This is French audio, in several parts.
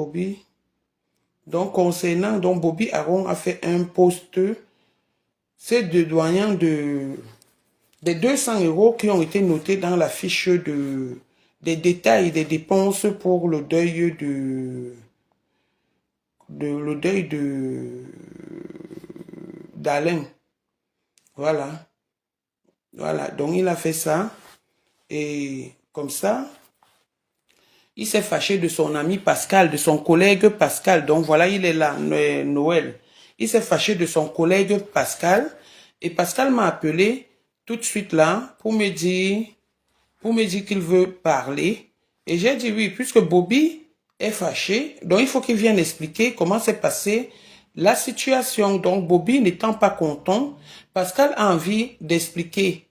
Bobby. Donc, concernant, donc Bobby Aron a fait un post. C'est de doyen des 200 euros qui ont été notés dans la fiche des détails des dépenses pour le deuil d'Alain. Voilà. Voilà. Donc, il a fait ça. Et comme ça, il s'est fâché de son ami Pascal, de son collègue Pascal. Donc, voilà, il est là, Noël. Il s'est fâché de son collègue Pascal. Et Pascal m'a appelé tout de suite là pour me dire qu'il veut parler. Et j'ai dit oui, puisque Bobby est fâché, donc il faut qu'il vienne expliquer comment s'est passée la situation. Donc, Bobby n'étant pas content, Pascal a envie d'expliquer,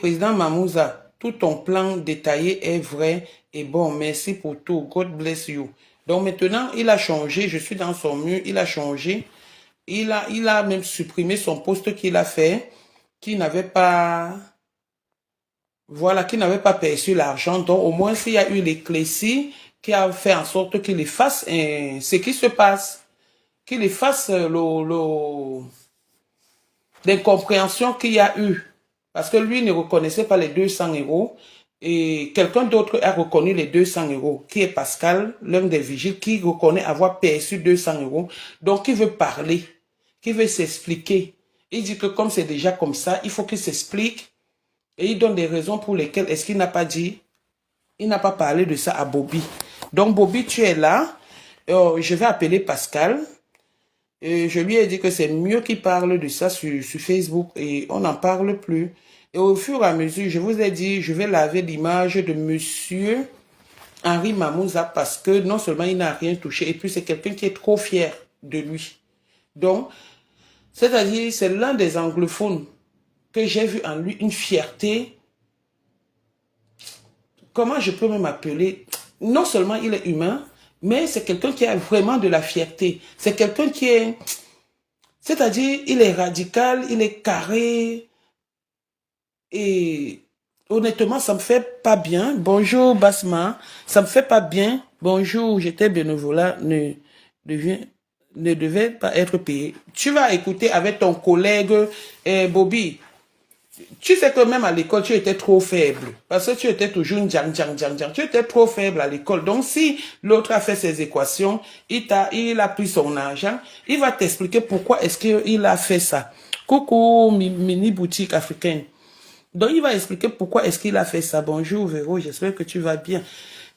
président Mamouza, tout ton plan détaillé est vrai et bon, merci pour tout, God bless you. Donc maintenant, il a changé, je suis dans son mur, il a changé, il a même supprimé son poste qu'il a fait, qui n'avait pas, voilà, qui n'avait pas perçu l'argent. Donc au moins, s'il y a eu l'éclaircie qui a fait en sorte qu'il efface ce qui se passe, qu'il efface l'incompréhension qu'il y a eu. Parce que lui ne reconnaissait pas les 200 euros et quelqu'un d'autre a reconnu les 200 euros, qui est Pascal, l'un des vigiles, qui reconnaît avoir perçu 200 euros. Donc, il veut parler, qui veut s'expliquer. Il dit que comme c'est déjà comme ça, il faut qu'il s'explique et il donne des raisons pour lesquelles est-ce qu'il n'a pas dit, il n'a pas parlé de ça à Bobby. Donc, Bobby, tu es là. Je vais appeler Pascal. Et je lui ai dit que c'est mieux qu'il parle de ça sur Facebook et on n'en parle plus. Et au fur et à mesure, je vous ai dit, je vais laver l'image de monsieur Henri Mamouza parce que non seulement il n'a rien touché, et puis c'est quelqu'un qui est trop fier de lui. Donc, c'est-à-dire, c'est l'un des anglophones que j'ai vu en lui une fierté. Comment je peux même appeler? Non seulement il est humain, mais c'est quelqu'un qui a vraiment de la fierté. C'est quelqu'un qui est... C'est-à-dire, il est radical, il est carré. Et honnêtement, ça me fait pas bien. Bonjour, Basma. Ça me fait pas bien. Bonjour, j'étais bénévolat, ne devait pas être payé. Tu vas écouter avec ton collègue Bobby. Tu sais que même à l'école, tu étais trop faible. Parce que tu étais toujours djang. Tu étais trop faible à l'école. Donc, si l'autre a fait ses équations, il a pris son argent, il va t'expliquer pourquoi est-ce qu'il a fait ça. Coucou, mini boutique africaine. Donc, il va expliquer pourquoi est-ce qu'il a fait ça. Bonjour, Véro, j'espère que tu vas bien.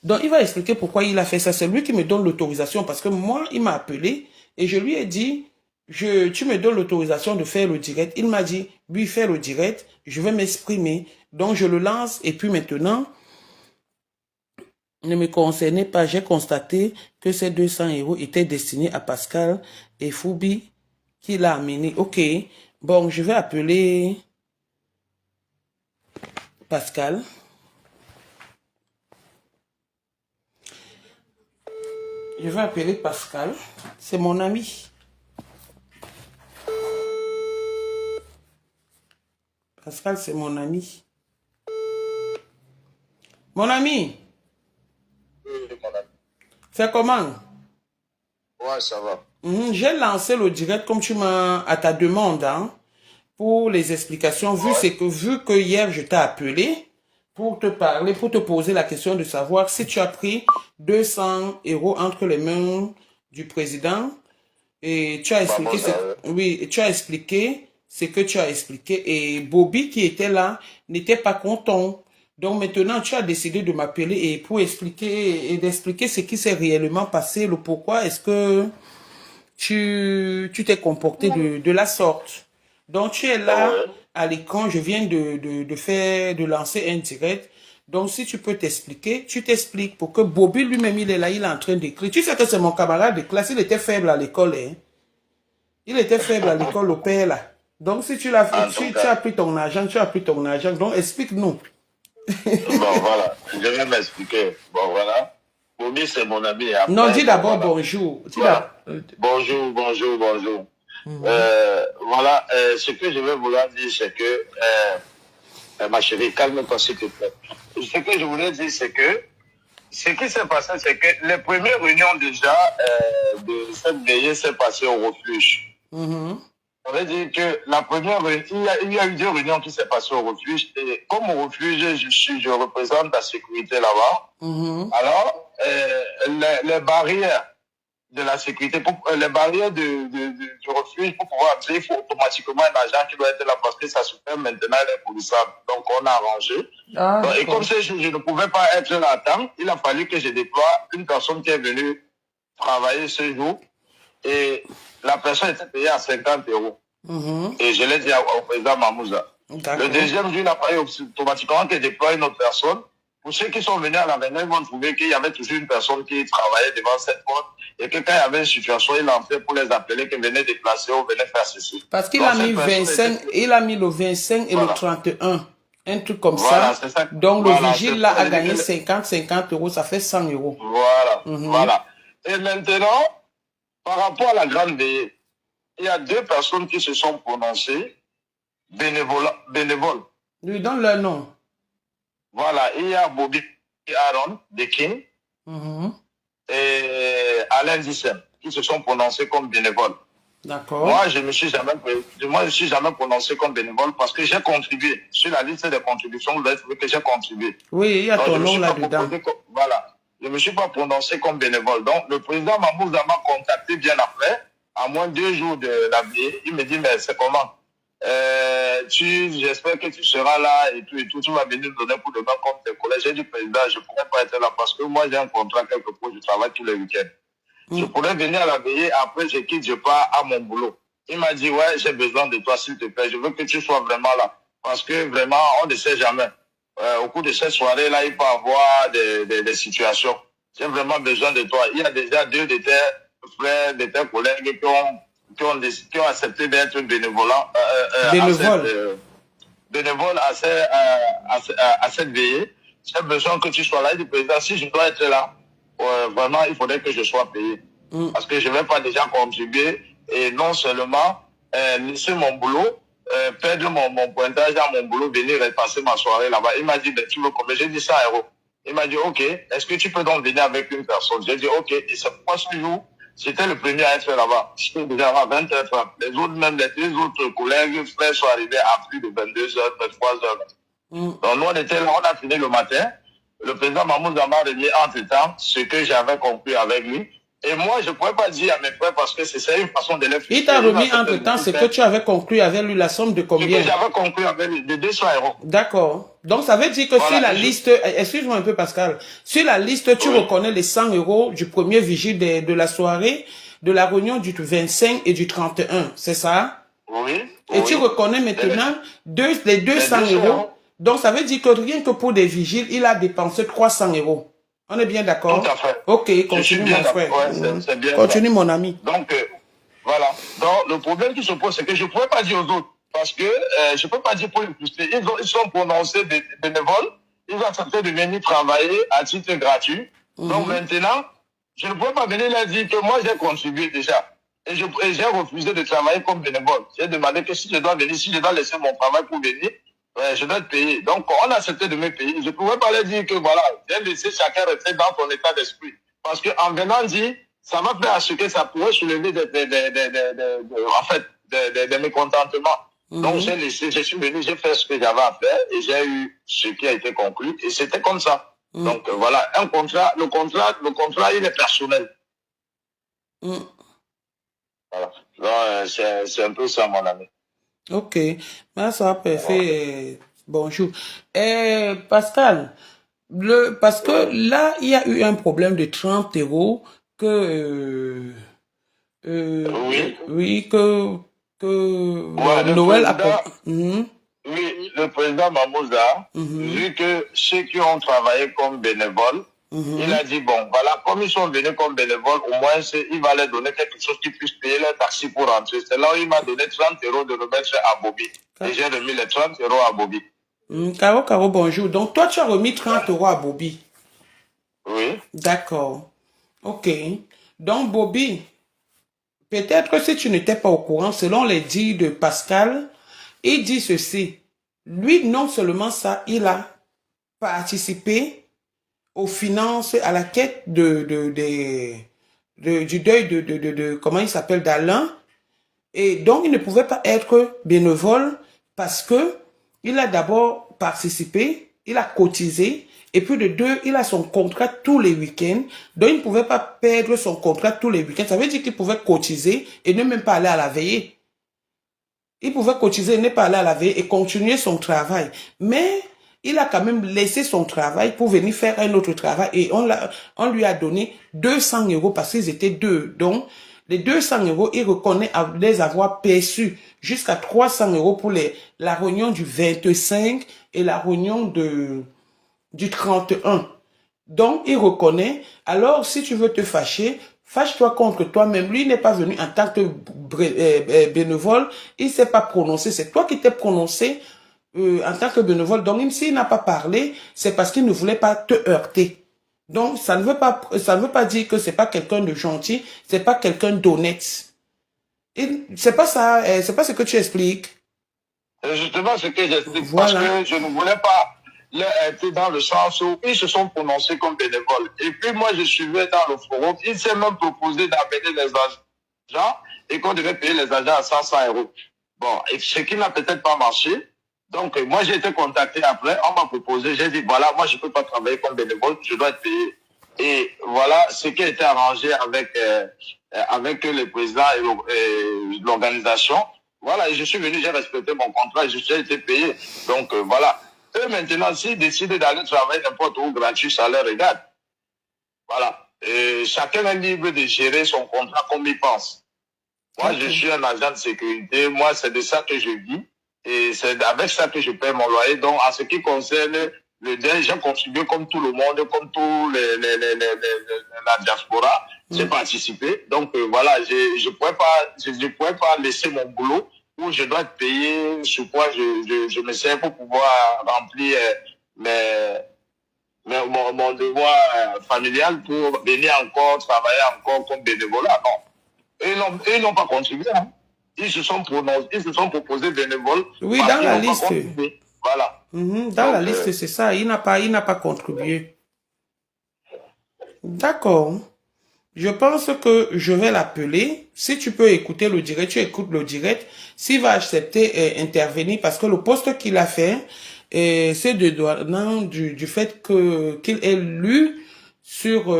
Donc, il va expliquer pourquoi il a fait ça. C'est lui qui me donne l'autorisation parce que moi, il m'a appelé et je lui ai dit, tu me donnes l'autorisation de faire le direct. Il m'a dit, oui, fais le direct, je vais m'exprimer. Donc, je le lance et puis maintenant, ne me concernait pas. J'ai constaté que ces 200 euros étaient destinés à Pascal et Foubi qui l'a amené. Ok, bon, je vais appeler Pascal. Je vais appeler Pascal. C'est mon ami. Pascal, c'est mon ami. Mon ami. Oui, mon ami. C'est comment? Ouais, ça va. J'ai lancé le direct comme tu m'as à ta demande, hein, pour les explications. Vu que hier je t'ai appelé pour te parler, pour te poser la question de savoir si tu as pris 200 euros entre les mains du président et tu as expliqué tu as expliqué ce que tu as expliqué et Bobby qui était là n'était pas content. Donc maintenant tu as décidé de m'appeler et pour expliquer et d'expliquer ce qui s'est réellement passé, le pourquoi est-ce que tu t'es comporté de la sorte. Donc, tu es là à l'écran, je viens de lancer un direct. Donc, si tu peux t'expliquer, tu t'expliques pour que Bobby lui-même, il est là, il est en train d'écrire. Tu sais que c'est mon camarade de classe, il était faible à l'école. Hein? Il était faible à l'école au père là. Donc, si tu l'as fait, tu as pris ton argent, Donc, explique-nous. Bon, voilà, je vais m'expliquer. Bon, voilà. Bobby, c'est mon ami. Après, non, dis d'abord bonjour. Voilà. Bonjour. Voilà, ce que je vais vouloir dire, c'est que, ma chérie, calme-toi s'il te plaît. Ce que je voulais dire, c'est que ce qui s'est passé, c'est que les premières réunions déjà de cette veillée s'est passée au refuge. Ça veut dire que la première, il y a eu 2 réunions qui s'est passées au refuge. Et comme au refuge, je représente la sécurité là-bas. Alors, les barrières de la sécurité, les barrières du refuge, pour pouvoir entrer, il faut automatiquement un agent qui doit être là parce que ça se fait maintenant l'impolissable. Donc, on a arrangé. Donc, et comme je ne pouvais pas être là à temps, il a fallu que je déploie une personne qui est venue travailler ce jour. Et la personne était payée à 50 €. Et je l'ai dit au président Mamouza. Le deuxième jour, il a fallu automatiquement que je déploie une autre personne. Pour ceux qui sont venus à la réunion, ils vont trouver qu'il y avait toujours une personne qui travaillait devant cette porte et que quand il y avait une situation, il entrait pour les appeler, qu'ils venaient déplacer ou venaient faire ceci. Parce qu'il a mis 25, il a mis le 25 et le 31. Un truc comme ça. Donc le vigile là a gagné 50 €, ça fait 100 €. Voilà, voilà. Et maintenant, par rapport à la grande veillée, il y a 2 personnes qui se sont prononcées bénévoles. Lui donne leur nom. Voilà, il y a Bobby Aaron de King et Alain Dissem qui se sont prononcés comme bénévoles. D'accord. Moi, je me suis jamais prononcé comme bénévole parce que j'ai contribué. Sur la liste des contributions, vous avez trouvé que j'ai contribué. Oui, il y a ton nom là-dedans. Voilà. Je ne me suis pas prononcé comme bénévole. Donc, le président Mamouza m'a contacté bien après, à moins de 2 jours de la veillée. Il me dit, mais c'est comment? J'espère que tu seras là et tout, tu vas venir nous donner pour demain comme tes collègues. J'ai dit, président, je ne pourrais pas être là parce que moi, j'ai un contrat quelque part, je travaille tous les week-ends. Je pourrais venir à la veillée, après je quitte, je pars à mon boulot. Il m'a dit, ouais, j'ai besoin de toi, s'il te plaît. Je veux que tu sois vraiment là. Parce que vraiment, on ne sait jamais. Au cours de cette soirée-là, il peut y avoir des situations. J'ai vraiment besoin de toi. Il y a déjà 2 de tes frères, de tes collègues qui ont accepté d'être bénévoles à cette veillée. J'ai besoin que tu sois là. Il dit, président, si je dois être là, vraiment, il faudrait que je sois payé. Parce que je ne vais pas déjà contribuer et non seulement laisser mon boulot, perdre mon pointage dans mon boulot, venir et passer ma soirée là-bas. Il m'a dit, ben, tu veux combien? J'ai dit 100 €. Il m'a dit, OK, est-ce que tu peux donc venir avec une personne? J'ai dit, OK. Et c'est pourquoi ce jour, j'étais le premier à être là-bas. J'étais déjà à 20h30. Les autres, même les 2 autres collègues, frères, sont arrivés à plus de 22h, 23h. Donc nous, on était là, on a fini le matin. Le président Mamouza m'a remis entre-temps ce que j'avais compris avec lui. Et moi, je ne pourrais pas dire à mes frères parce que c'est une façon de les faire. Il t'a remis entre-temps ce que tu avais conclu avec lui, la somme de combien? Ce que j'avais conclu avec lui, de 200 €. D'accord. Donc, ça veut dire que sur la liste, excuse-moi un peu Pascal, sur la liste, tu reconnais les 100 € du premier vigile de la soirée, de la réunion du 25 et du 31, c'est ça? Oui. Et tu reconnais maintenant les 200 €. Donc, ça veut dire que rien que pour des vigiles, il a dépensé 300 €. On est bien d'accord? Tout à fait. Ok, continue mon frère. Ouais, bien continue mon ami. Donc, voilà. Donc, le problème qui se pose, c'est que je ne pourrais pas dire aux autres. Parce que je ne peux pas dire pour les frustrer. Ils sont prononcés bénévoles. Ils ont accepté de venir travailler à titre gratuit. Donc maintenant, je ne pourrais pas venir leur dire que moi, j'ai contribué déjà. Et j'ai refusé de travailler comme bénévole. J'ai demandé que si je dois venir, si je dois laisser mon travail pour venir, je dois être payé. Donc, on a accepté de me payer. Je ne pouvais pas leur dire que voilà, j'ai laissé chacun rester dans son état d'esprit. Parce qu'en venant dire, ça va faire à ce que ça pourrait soulever des mécontentements. Donc, j'ai laissé, je suis venu, j'ai fait ce que j'avais à faire et j'ai eu ce qui a été conclu et c'était comme ça. Donc, voilà, le contrat, il est personnel. Voilà. Donc, c'est un peu ça, mon ami. Ok, ça va parfait. Bonjour. Pascal, parce que là, il y a eu un problème de 30 € que Noël a... Oui, le président Mamouza, vu que ceux qui ont travaillé comme bénévoles, il a dit, bon, voilà, comme ils sont venus comme bénévoles, au moins, il va leur donner quelque chose qui puisse payer leur taxi pour rentrer. C'est là où il m'a donné 30 € de remettre à Bobby. Et j'ai remis les 30 € à Bobby. Caro, bonjour. Donc, toi, tu as remis 30 € à Bobby? Oui. D'accord. Ok. Donc, Bobby, peut-être que si tu n'étais pas au courant, selon les dires de Pascal, il dit ceci. Lui, non seulement ça, il a participé aux finances, à la quête du deuil comment il s'appelle, d'Alain. Et donc, il ne pouvait pas être bénévole parce que il a d'abord participé, il a cotisé, et puis de deux, il a son contrat tous les week-ends. Donc, il ne pouvait pas perdre son contrat tous les week-ends. Ça veut dire qu'il pouvait cotiser et ne même pas aller à la veillée. Il pouvait cotiser et ne pas aller à la veillée et continuer son travail. Mais il a quand même laissé son travail pour venir faire un autre travail et on lui a donné 200 € parce qu'ils étaient deux. Donc, les 200 €, il reconnaît les avoir perçus jusqu'à 300 € pour la réunion du 25 et la réunion du 31. Donc, il reconnaît. Alors, si tu veux te fâcher, fâche-toi contre toi-même. Lui n'est pas venu en tant que bénévole. Il ne s'est pas prononcé. C'est toi qui t'es prononcé en tant que bénévole. Donc, même s'il n'a pas parlé, c'est parce qu'il ne voulait pas te heurter. Donc, ça ne veut pas dire que c'est pas quelqu'un de gentil, c'est pas quelqu'un d'honnête. C'est pas ça, c'est pas ce que tu expliques. C'est justement ce que j'explique, Voilà. parce que je ne voulais pas être dans le sens où ils se sont prononcés comme bénévoles. Et puis moi, je suivais dans le forum, il s'est même proposé d'amener les agents et qu'on devait payer les agents à 500 €. Bon, et ce qui n'a peut-être pas marché. Donc, moi, j'ai été contacté après, on m'a proposé, j'ai dit, voilà, moi, je ne peux pas travailler comme bénévole, je dois être payé. Et voilà ce qui a été arrangé avec le président et l'organisation. Voilà, et je suis venu, j'ai respecté mon contrat, j'ai été payé. Donc, voilà. Eux, maintenant, s'ils décident d'aller travailler n'importe où gratuit, ça leur regarde. Voilà. Et chacun est libre de gérer son contrat comme il pense. Moi, je suis un agent de sécurité. Moi, c'est de ça que je vis. Et c'est avec ça que je paie mon loyer. Donc, en ce qui concerne le deuil, j'ai contribué comme tout le monde, comme tout la diaspora. J'ai participé. Donc, voilà, je pourrais pas laisser mon boulot où je dois être payé sur quoi je me sers pour pouvoir remplir mon devoir familial pour venir encore travailler encore comme bénévolat. Non. Ils n'ont pas contribué. Hein. Ils se sont proposés bénévoles. Oui, dans la liste. Voilà. Dans la liste, c'est ça. Il n'a pas contribué. D'accord. Je pense que je vais l'appeler. Si tu peux écouter le direct, tu écoutes le direct. S'il va accepter intervenir, parce que le poste qu'il a fait, c'est du fait qu'il ait lu sur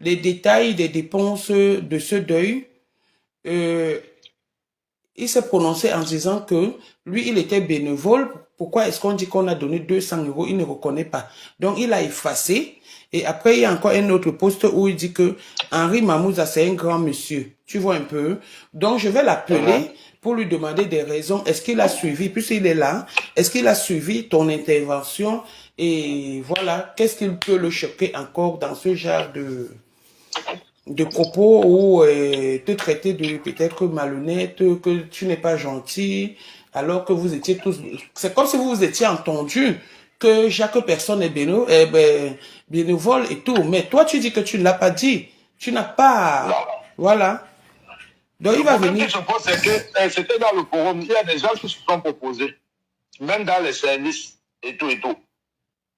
les détails des dépenses de ce deuil. Il s'est prononcé en disant que lui, il était bénévole. Pourquoi est-ce qu'on dit qu'on a donné 200 €? Il ne reconnaît pas. Donc, il a effacé. Et après, il y a encore un autre poste où il dit que Henri Mamouza, c'est un grand monsieur. Tu vois un peu. Donc, je vais l'appeler pour lui demander des raisons. Est-ce qu'il a suivi, puisqu'il est là, est-ce qu'il a suivi ton intervention? Et voilà, qu'est-ce qu'il peut le choquer encore dans ce genre de propos ou te traiter de peut-être malhonnête, que tu n'es pas gentil, alors que vous étiez tous... C'est comme si vous vous étiez entendu que chaque personne est bénévole et tout. Mais toi, tu dis que tu ne l'as pas dit. Tu n'as pas... Non. Voilà. Donc, il va venir... Ce que je pense, c'est que c'était dans le forum. Il y a des gens qui se sont proposés, même dans les services et tout et tout.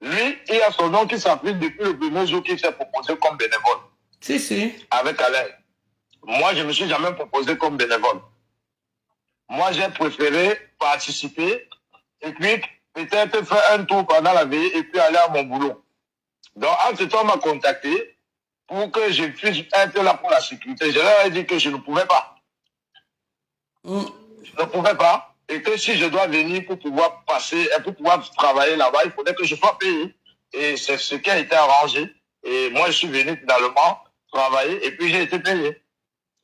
Lui, il a son nom qui s'applique depuis le premier jour qu'il s'est proposé comme bénévole. Si. Avec Alain. Moi, je ne me suis jamais proposé comme bénévole. Moi, j'ai préféré participer et puis peut-être faire un tour pendant la veillée et puis aller à mon boulot. Donc, entre-temps, on m'a contacté pour que je puisse être là pour la sécurité. Je leur ai dit que je ne pouvais pas. Je ne pouvais pas. Et que si je dois venir pour pouvoir passer, pour pouvoir travailler là-bas, il faudrait que je sois payé. Et c'est ce qui a été arrangé. Et moi, je suis venu finalement travailler et puis j'ai été payé.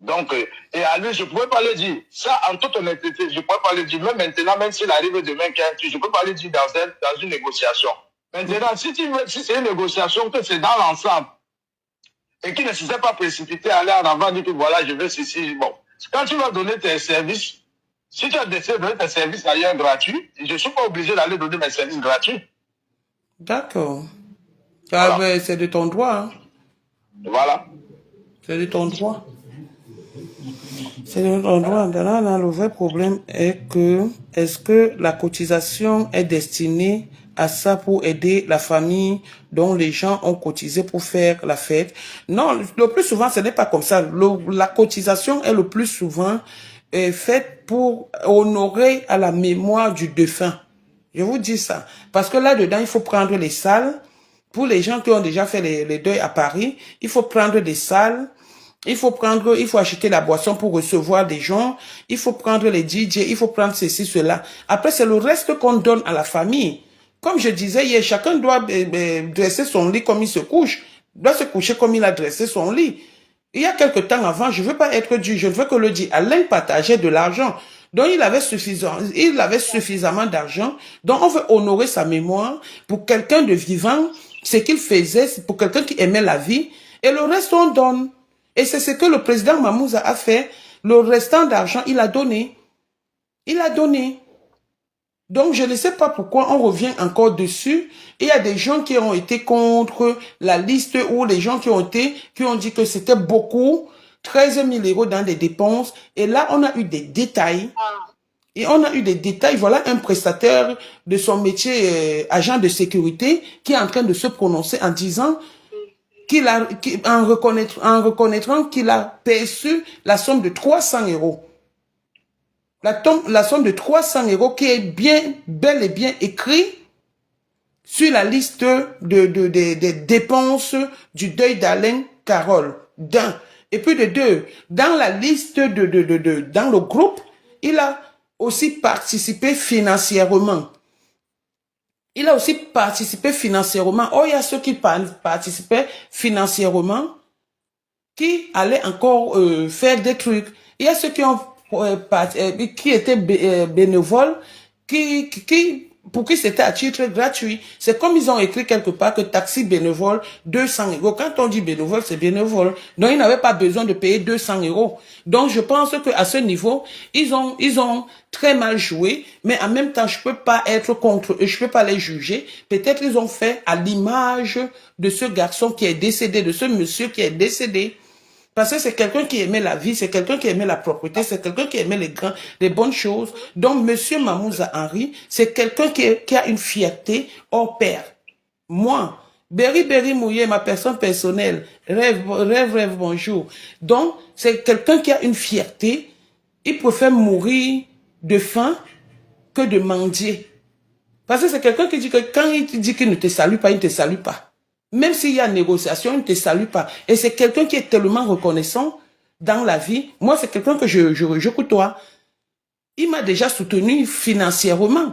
Donc, et à lui, je ne pouvais pas le dire. Ça, en toute honnêteté, je ne pouvais pas le dire. Même maintenant, même s'il arrive demain, je ne peux pas le dire dans une négociation. Maintenant, si c'est une négociation, que c'est dans l'ensemble, et qui ne se s'est pas précipité à aller en avant, dire que voilà, je veux ceci. Bon, quand tu vas donner tes services, si tu as décidé de donner tes services ailleurs gratuits, je ne suis pas obligé d'aller donner mes services gratuits. D'accord. Voilà. C'est de ton droit. Hein. Voilà. C'est de ton droit. C'est de ton droit. Là, le vrai problème est que, est-ce que la cotisation est destinée à ça pour aider la famille dont les gens ont cotisé pour faire la fête. Non, le plus souvent, ce n'est pas comme ça. La cotisation est le plus souvent faite pour honorer à la mémoire du défunt. Je vous dis ça. Parce que là-dedans, il faut prendre les salles. Pour les gens qui ont déjà fait les deuils à Paris, il faut prendre des salles. Il faut acheter la boisson pour recevoir des gens. Il faut prendre les DJ. Il faut prendre ceci, cela. Après, c'est le reste qu'on donne à la famille. Comme je disais hier, chacun doit dresser son lit comme il se couche. Doit se coucher comme il a dressé son lit. Il y a quelque temps avant, je ne veux pas être dur, je ne veux que le dire. Alain partageait de l'argent. Donc, il avait suffisamment d'argent. Donc, on veut honorer sa mémoire pour quelqu'un de vivant, ce qu'il faisait, pour quelqu'un qui aimait la vie. Et le reste, on donne. Et c'est ce que le président Mamouza a fait. Le restant d'argent, il a donné. Il a donné. Donc, je ne sais pas pourquoi on revient encore dessus. Il y a des gens qui ont été contre la liste ou les gens qui ont dit que c'était beaucoup, 13 000 € dans des dépenses. Et là, on a eu des détails. Et on a eu des détails. Voilà un prestataire de son métier, agent de sécurité, qui est en train de se prononcer en disant en reconnaîtrant qu'il a perçu la somme de 300 €. La somme de 300 € qui est bel et bien écrit sur la liste des dépenses du deuil d'Alain Carole. D'un. Et puis de deux, dans la liste dans le groupe, il a aussi participé financièrement. Il a aussi participé financièrement. Oh, il y a ceux qui participaient financièrement, qui allaient encore faire des trucs. Il y a ceux qui étaient bénévoles, pour qui c'était à titre gratuit. C'est comme ils ont écrit quelque part que taxi bénévole, 200 €. Quand on dit bénévole, c'est bénévole. Donc, ils n'avaient pas besoin de payer 200 €. Donc, je pense qu'à ce niveau, ils ont très mal joué, mais en même temps, je peux pas être contre eux, je peux pas les juger. Peut-être ils ont fait à l'image de ce garçon qui est décédé, de ce monsieur qui est décédé. Parce que c'est quelqu'un qui aimait la vie, c'est quelqu'un qui aimait la propreté, c'est quelqu'un qui aimait les bonnes choses. Donc, monsieur Mamouza Henri, c'est quelqu'un qui a une fierté hors pair. Moi, Berry Mouillé, ma personne personnelle, rêve, bonjour. Donc, c'est quelqu'un qui a une fierté. Il préfère mourir de faim que de mendier. Parce que c'est quelqu'un qui dit que quand il te dit qu'il ne te salue pas, il ne te salue pas. Même s'il y a négociation, il ne te salue pas. Et c'est quelqu'un qui est tellement reconnaissant dans la vie. Moi, c'est quelqu'un que je côtoie. Il m'a déjà soutenu financièrement.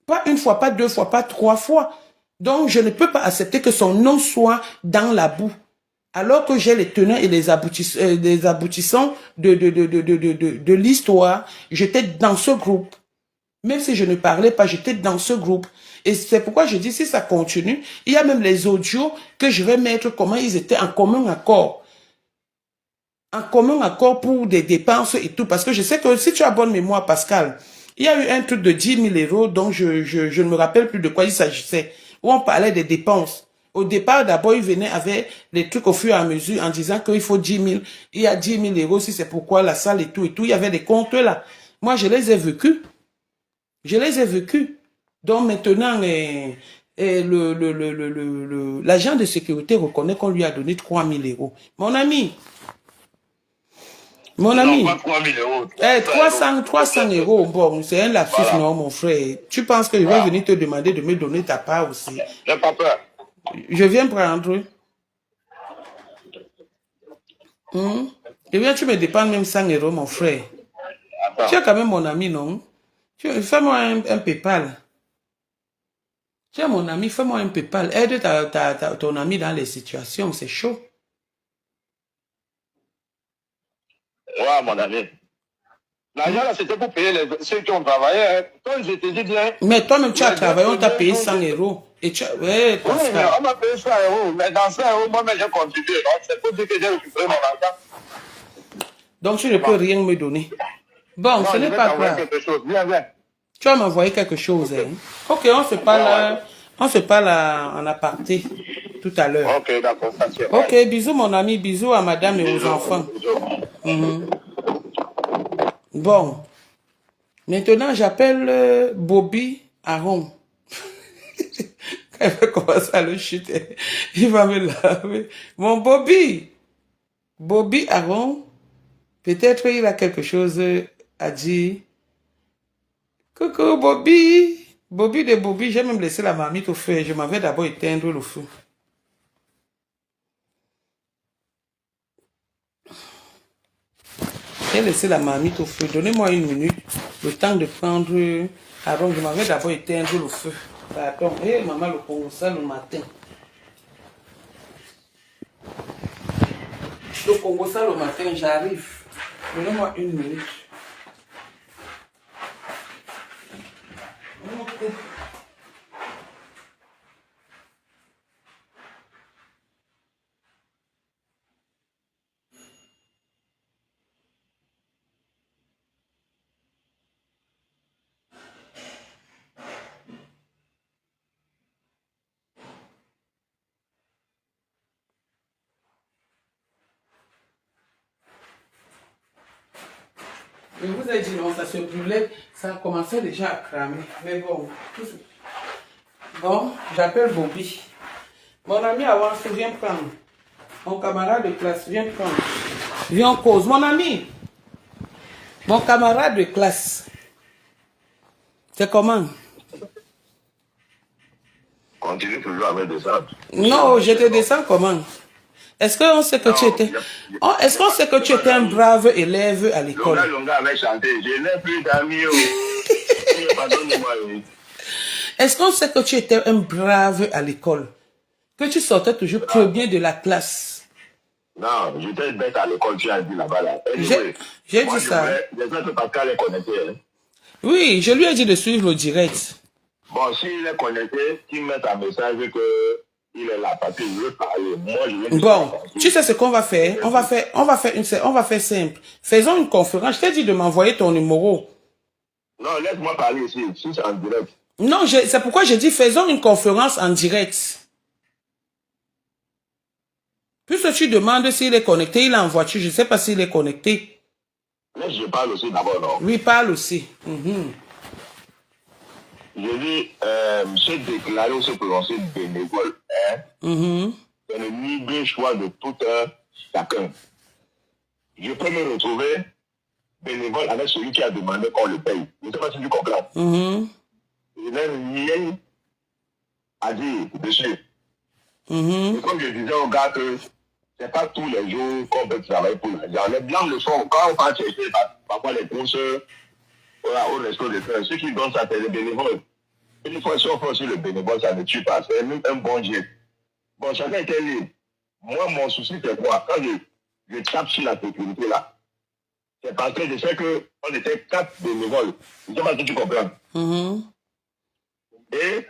Pas une fois, pas deux fois, pas trois fois. Donc, je ne peux pas accepter que son nom soit dans la boue. Alors que j'ai les tenants et les aboutissants de l'histoire, j'étais dans ce groupe. Même si je ne parlais pas, j'étais dans ce groupe. Et c'est pourquoi je dis, si ça continue, il y a même les audios que je vais mettre comment ils étaient en commun accord. En commun accord pour des dépenses et tout. Parce que je sais que si tu as bonne mémoire, Pascal, il y a eu un truc de 10 000 € dont je ne me rappelle plus de quoi il s'agissait. Où on parlait des dépenses. Au départ, d'abord, il venait avec les trucs au fur et à mesure en disant qu'il faut 10 000. Il y a 10 000 €, si c'est pourquoi la salle et tout. Il y avait des comptes là. Moi, je les ai vécus. Je les ai vécus. Donc maintenant, l'agent de sécurité reconnaît qu'on lui a donné 3 000 €. Mon ami, Non, pas 3 000 €. 300 €, bon, c'est un lapsus, voilà. Non, mon frère. Tu penses que je vais venir te demander de me donner ta part aussi? N'aie pas peur. Je viens prendre. Eh bien, tu me dépenses même 100 €, mon frère. Attends. Tu es quand même mon ami, non? Fais-moi un PayPal. Tu es mon ami, fais-moi un PayPal. Aide ton ami dans les situations, c'est chaud. Ouais, mon ami. L'argent, là, c'était pour payer ceux qui ont travaillé. Hein. Toi, je te dis bien. Mais toi-même, tu as travaillé, on t'a payé 100 €. Et tu as... Ouais, oui, mais on m'a payé 100 €. Mais dans 100 €, moi-même, j'ai contribué. C'est pour dire que j'ai récupéré mon argent. Donc, tu ne peux rien me donner. Bon, non, ce n'est pas grave. Viens. Tu vas m'envoyer quelque chose. Hein? Ok, on se parle en aparté tout à l'heure. Ok, d'accord. Ok, bisous mon ami, bisous à madame et aux enfants. Bon, maintenant j'appelle Bobby Aaron. Elle va commencer à le chuter. Il va me laver. Mon Bobby. Bobby Aaron. Peut-être il a quelque chose à dire. Coucou Bobby. Bobby de Bobby, j'ai même laissé la marmite au feu. Je m'avais d'abord éteindre le feu. J'ai laissé la marmite au feu. Donnez-moi une minute. Le temps de prendre... Aaron, je m'avais d'abord éteindre le feu. Pardon. Hé, maman, le Congo, ça le matin. Le Congo, ça le matin, j'arrive. Donnez-moi une minute. Je vous ai dit non, ça se brûlait, ça commençait déjà à cramer. Mais bon, bon, j'appelle Bobby. Mon ami Avance, viens prendre. Mon camarade de classe, viens prendre. Viens en cause. Mon ami, mon camarade de classe, c'est comment? Continue toujours avec des arbres. Non, je te descends comment? Est-ce qu'on sait que tu étais... Est-ce qu'on sait que tu étais un brave élève à l'école? Longa avait chanté, je n'ai plus d'amis. Est-ce qu'on sait que tu étais un brave à l'école? Que tu sortais toujours premier de la classe? Non, j'étais bête à l'école, tu as dit là-bas. Là. J'ai dit ça. J'espère que Pascal est connecté. Hein. Oui, je lui ai dit de suivre le direct. Bon, s'il est connecté, qu'il mette un message que il est là parce qu'il veut parler. Moi, je vais bon, tu sais ce qu'on va faire? On va faire simple. Faisons une conférence. Je t'ai dit de m'envoyer ton numéro. Non, laisse-moi parler ici. Si c'est en direct. Non, c'est pourquoi j'ai dit faisons une conférence en direct. Puisque tu demandes s'il est connecté, il est en voiture. Je ne sais pas s'il est connecté. Laisse, je parle aussi d'abord, non? Oui, parle aussi. Je dis, se déclarer ou se prononcer bénévole, hein? C'est le libre choix de tout chacun. Je peux me retrouver bénévole avec celui qui a demandé qu'on le paye. Je ne sais pas si tu comprends. Je n'ai rien à dire dessus. Et comme je disais au gars que c'est pas tous les jours qu'on peut travailler pour l'argent. Les blancs le font. Quand on va chercher parfois les courses au resto de frères, ceux qui donnent ça, c'est les bénévoles. Une fois si on fait aussi le bénévole, ça ne tue pas. C'est même un bon geste. Bon, chacun était libre. Moi, mon souci, c'est quoi? Quand je tape sur la sécurité là, c'est parce que je sais qu'on était 4 bénévoles. Je ne sais pas si tu comprends. Et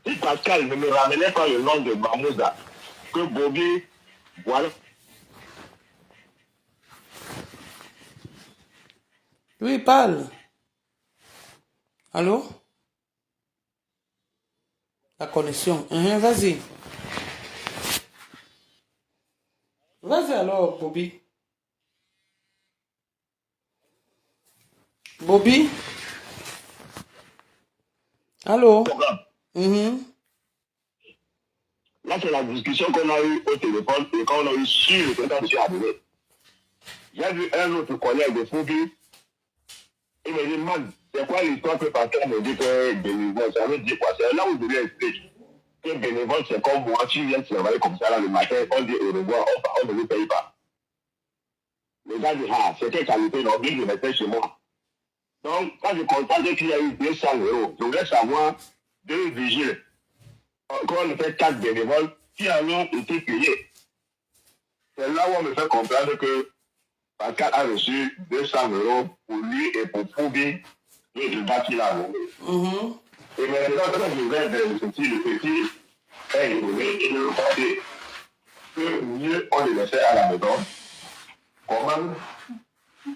si Pascal ne me ramenait pas le nom de Mamouza, que Bobby, voilà. Oui, parle. Allô? La connexion. Vas-y. Vas-y alors, Bobby. Bobby? Allô? Là, c'est la discussion qu'on a eue au téléphone et qu'on a eue sur le téléphone sur Aboué. J'ai vu un autre collègue de Foubi. Il me dit, man, c'est quoi l'histoire que Pascal me dit que bénévole? Ça veut dire quoi? C'est là où je lui explique que bénévole, c'est comme moi, tu viens travailler comme ça là, le matin, on dit au revoir, on ne vous paye pas. Le gars dit, ah, c'est quelle qualité, non, bien, je mettais chez moi. Donc, quand je constate qu'il y a eu 200 €, je voulais savoir 2 vigiles. Quand on fait 4 bénévoles, qui en ont été payés. C'est là où on me fait comprendre que Pascal a reçu 200 € pour lui et pour Foubi, le débat qu'il a donné. Et maintenant, quand je vais vers le petit est donné et le regarder que mieux on le fait à la maison, comment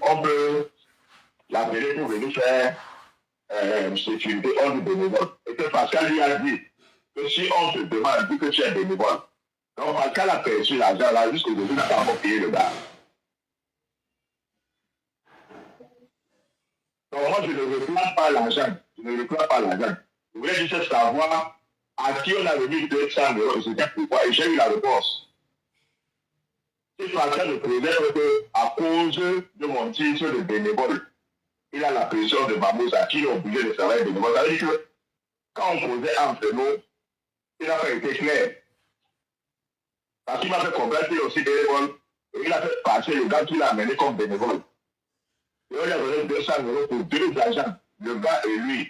on peut l'appeler pour venir faire sécurité hors du bénévole. Et que Pascal lui a dit que si on se demande, dit que tu es bénévole, donc Pascal a perçu l'argent là jusqu'aujourd'hui, n'a pas encore payé le gars. Donc moi, je ne réclame pas l'argent. Je ne réclame pas l'argent. Je voulais juste savoir à qui on a remis 200 euros, c'était pourquoi, et j'ai eu la réponse. Il est en train de prévenir qu'à cause de mon titre de bénévole, il a la pression de Mamouza à qui il est obligé de travailler bénévole. Ça veut dire que quand on causait entre nous, il n'a pas été clair. Parce qu'il m'a fait comprendre qu'il est aussi bénévole. Et il a fait passer le gars qu'il a amené comme bénévole. Et on lui a donné 200 euros pour 2 agents, le gars et lui.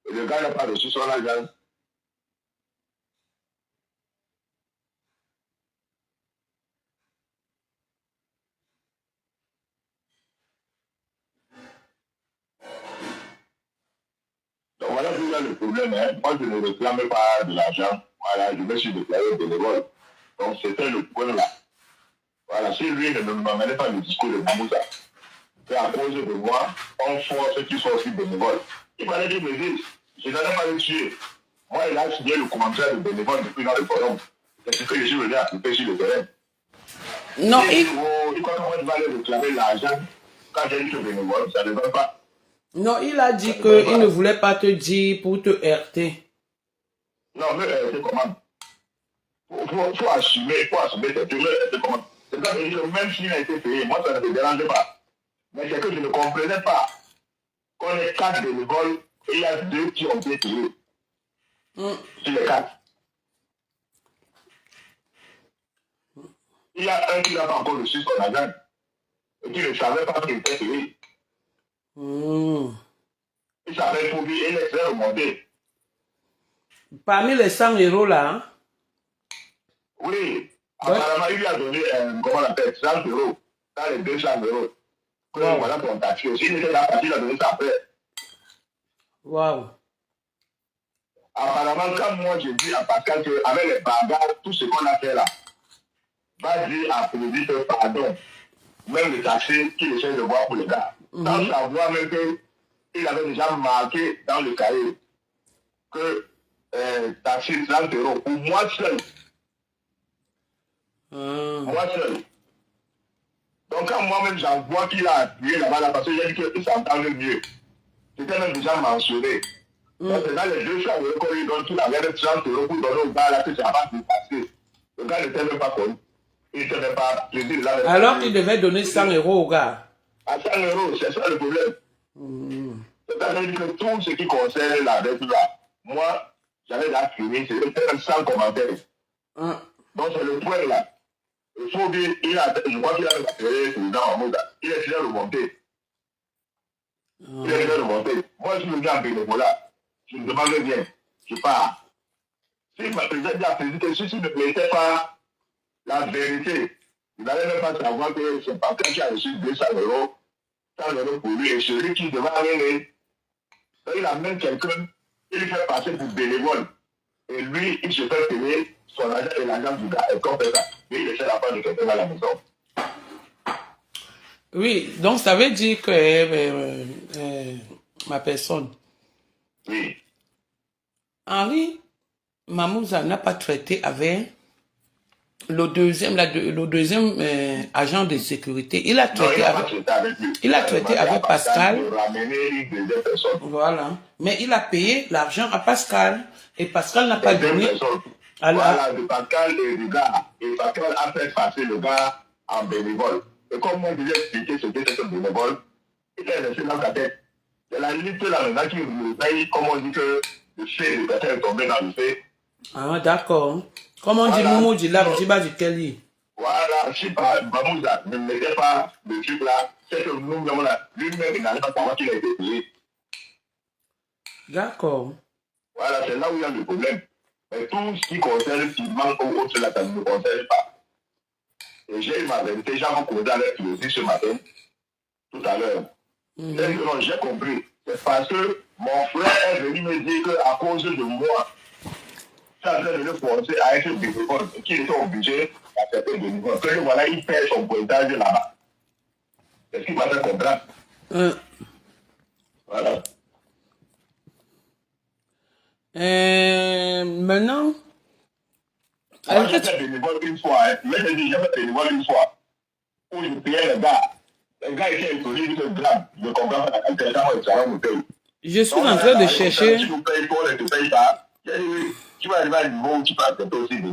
Et le gars n'a pas reçu son agent. Donc voilà où il y a le problème. Hein. Moi, je ne réclame pas de l'argent. Voilà, je me suis déclaré bénévole. Donc c'était le point là. Voilà, si lui ne m'amenait pas le discours de Mamouza, c'est à cause de moi, on force ceux qui sont aussi bénévoles. Il fallait dire, mais dis, je n'allais pas le tuer. Moi, il a signé le commentaire de bénévole depuis dans le forum. C'est ce que je suis venu appliquer sur le terrain. Non, il croit qu'on va aller réclamer l'argent quand j'ai dit que bénévole, ça ne donne pas. Non, il a dit qu'il ne voulait pas te dire pour te heurter. Non, mais c'est comment? Faut assumer tes prix, c'est comment? C'est ça que je dis que même s'il a été payé, moi ça ne me dérange pas. Mais c'est que je ne comprenais pas qu'on ait 4 bénévoles et il y a 2 qui ont été payés. Sur les 4. Il y a un qui n'a pas encore reçu son agent et qui ne savait pas qu'il était payé. Il s'appelle Poubi et il est très remonté. Parmi les 100 euros là, hein? Oui, apparemment il lui a donné, comment on appelle, 100 euros dans les 200 euros. Voilà ton taxi. S'il était là, il a donné ça après. Waouh. Apparemment, quand moi j'ai dit à Pascal qu'avec les bagarres, tout ce qu'on a fait là, va dire à Président que pardon, même le taxi qu'il essaie de voir pour les gars. Sans savoir même qu'il avait déjà marqué dans le cahier que taxi 30 euros pour moi seul. Moi seul. Donc quand moi-même j'en vois qu'il a appuyé là-bas, parce que j'ai dit qu'il s'entendait mieux. C'était même déjà mentionné. Donc c'est dans les 200 euros qu'on lui donne, qu'il avait 30 euros pour donner au gars là que ça va se passer. Le gars n'était même pas connu. Il n'était même pas plaisir. Alors qu'il devait donner 100 euros au gars. À 100 euros, c'est ça le problème. C'est-à-dire que tout ce qui concerne la dette là, moi, j'avais déjà fini, c'était sans commentaire. Donc c'est le point là. Il faut dire, je crois qu'il a appelé le président Mahmoud. Il est déjà remonté. Il est déjà remonté. Moi, je suis venu en bénévolat. Je me demande bien. Je pars. Si ma présidente dit à président, si tu ne mettais pas la vérité, il n'allait même pas savoir que c'est pas quelqu'un qui a reçu 200 euros, 100 euros pour lui, et celui qui devait aller, il amène quelqu'un, il fait passer pour bénévole. Et lui, il se fait payer son agent et l'agent du gars. Et comme ça, lui, il essaie la part de quelqu'un à la maison. Oui, donc ça veut dire que ma personne. Oui. Henri Mamouza n'a pas traité avec le deuxième agent de sécurité. Il a traité avec Pascal. Voilà. Mais il a payé l'argent à Pascal. Et Pascal n'a pas donné. Voilà, de Pascal et du gars. Et Pascal a fait passer le gars en bénévole. Et comme moi, je lui ai expliqué ce que c'était un bénévole, il est resté dans sa tête. C'est la limite là maintenant qui me paye, comme on dit que le fait de personne est tombé dans le fait. Ah, d'accord. Comme on dit Momo Djila, Djiba Djikeli. Voilà, si Mamouza ne mettait pas le truc là, c'est que nous, là, lui-même, il n'allait pas savoir qu'il a été payé. D'accord. Voilà, c'est là où il y a le problème. Mais tout ce qui concerne piment ou autre, là, ça ne me concerne pas. Et j'ai eu ma vérité, j'ai rencontré avec Philosophe ce matin, tout à l'heure. J'ai compris. C'est parce que mon frère est venu me dire qu'à cause de moi, c'est en train de le forcer à être bénévole et qu'il était obligé d'accepter le bénévole. Que voilà, il perd son pointage là-bas. C'est ce qu'il m'a fait comprendre. Voilà. Maintenant, moi, j'ai fait bénévole une fois. Mais j'ai dit, j'ai fait bénévole une fois. Où je payais le gars. Le gars était imposé juste un gramme. Je comprends pas intéressant, moi, ça va me payer. Je suis en train de chercher. Si vous payez pour, tu ne payes pas. J'ai dit oui. tu vas arriver à un niveau où tu peux accepter aussi de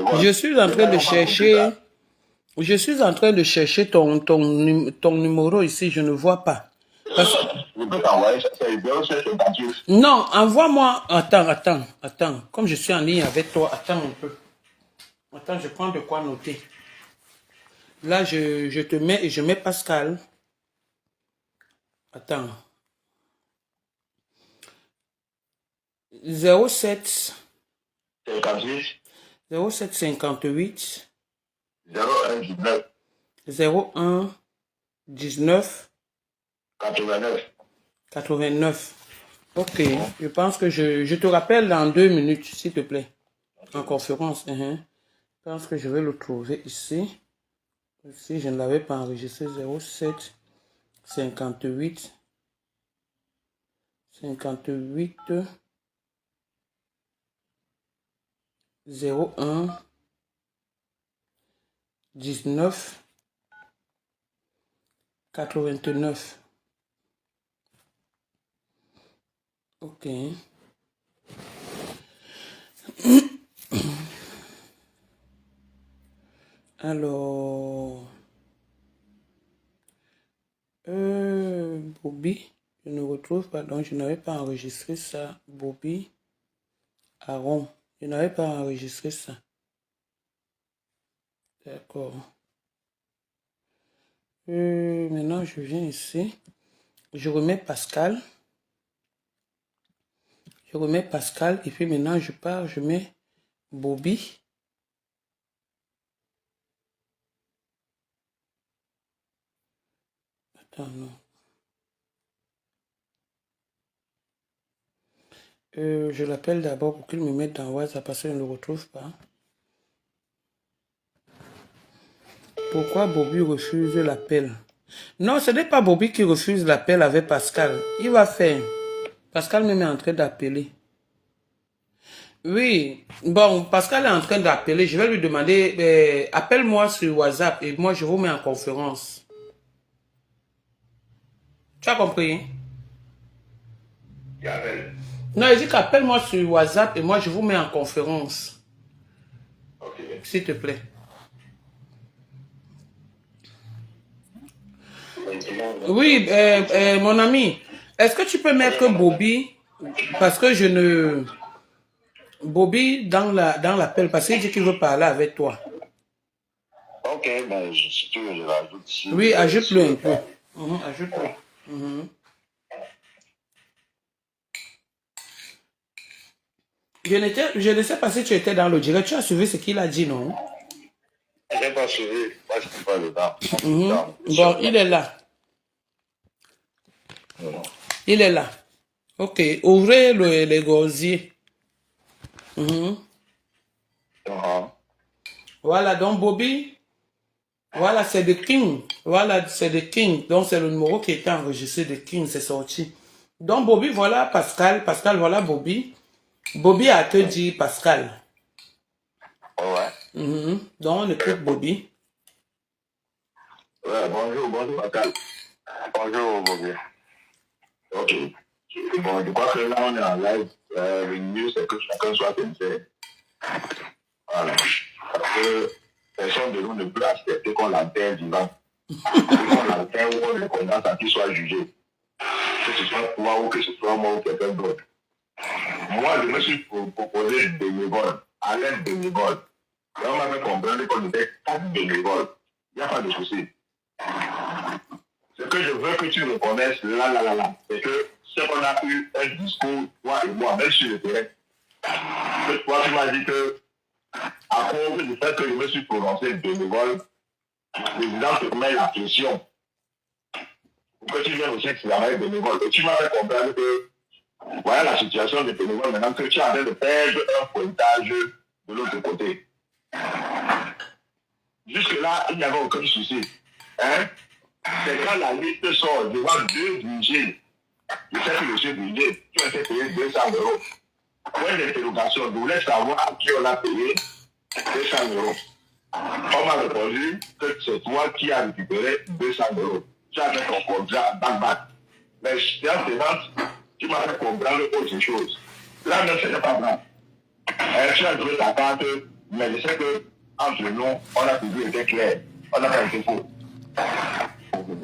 vol. Je suis en train de chercher. Je suis en train de chercher ton numéro ici, je ne vois pas. Je peux t'envoyer, c'est 0758. Non, envoie-moi. Attends. Comme je suis en ligne avec toi, attends un peu. Attends, je prends de quoi noter. Là, je te mets et je mets Pascal. Attends. 07 58 0758 01 01 19 89. 89. Ok, je pense que je te rappelle dans 2 minutes, s'il te plaît. En conférence. Je pense que je vais le trouver ici. Si je ne l'avais pas enregistré, 07 58 58 01 19 89. Ok. Alors, Bobby, je ne retrouve pas, donc je n'avais pas enregistré ça. Bobby Aaron, je n'avais pas enregistré ça. D'accord. Maintenant, je viens ici. Je remets Pascal. Je remets Pascal et puis maintenant, je pars, je mets Bobby. Attends, non. Je l'appelle d'abord pour qu'il me mette dans WhatsApp parce que je ne le retrouve pas. Pourquoi Bobby refuse l'appel? Non, ce n'est pas Bobby qui refuse l'appel avec Pascal. Il va faire. Pascal me met en train d'appeler. Oui, bon, Pascal est en train d'appeler. Je vais lui demander, appelle-moi sur WhatsApp et moi je vous mets en conférence. Tu as compris? Non, il dit qu'appelle-moi sur WhatsApp et moi je vous mets en conférence. Ok. S'il te plaît. Oui, mon ami, est-ce que tu peux mettre Bobby, parce que je ne... Bobby dans l'appel, parce qu'il dit qu'il veut parler avec toi. Ok, ben, si tu veux, je l'ajoute ici. Oui, ajoute-le un peu. Ajoute-le. Je ne sais pas si tu étais dans le direct, tu as suivi ce qu'il a dit, non? Je n'ai pas suivi, moi je ne suis pas dedans. Bon, il est là. Il est là. Ok, ouvrez les gosiers. Voilà, donc Bobby, voilà, c'est The King. Voilà, c'est The King. Donc, c'est le numéro qui était enregistré de King, c'est sorti. Donc, Bobby, voilà Pascal. Pascal, voilà Bobby. Bobby a que dit Pascal. Ouais. Donc, on écoute Bobby. Ouais, bonjour Pascal. Bonjour Bobby. Ok. Bon, je crois que là on est en live. Le mieux c'est que chacun soit sincère. Voilà. Parce que personne de nous ne peut accepter qu'on l'enterre vivant. Qu'on l'enterre ou qu'on le condamne à qu'il soit jugé. Que ce soit toi ou que ce soit moi ou quelqu'un d'autre. Moi, je me suis proposé bénévole, à l'aide bénévole. Et on m'avait compris qu'on était 4 bénévoles. Il n'y a pas de souci. Ce que je veux que tu reconnaisses là, c'est que ce qu'on a eu un discours, toi et moi, même sur le terrain, que toi tu m'as dit que, à cause du fait que je me suis prononcé bénévole, le président te met la pression pour que tu viennes aussi travailler bénévole. Et tu m'avais compris que, voilà la situation des bénévoles maintenant, que tu es en train de perdre un pointage de l'autre côté. Jusque-là, il n'y avait aucun souci. Hein? C'est quand la liste sort devant 2 budgets. Je sais que monsieur budget, tu as été payé 200 euros. Point d'interrogation, je voulais savoir à qui on a payé 200 euros. On m'a répondu que c'est toi qui as récupéré 200 euros. Tu as fait ton contrat back. Mais séance suivante, tu m'as fait comprendre autre chose. Là, même, ce n'est pas grave. Tu as joué ta carte, mais je sais que entre nous, on a toujours été clair. On n'a pas été faux.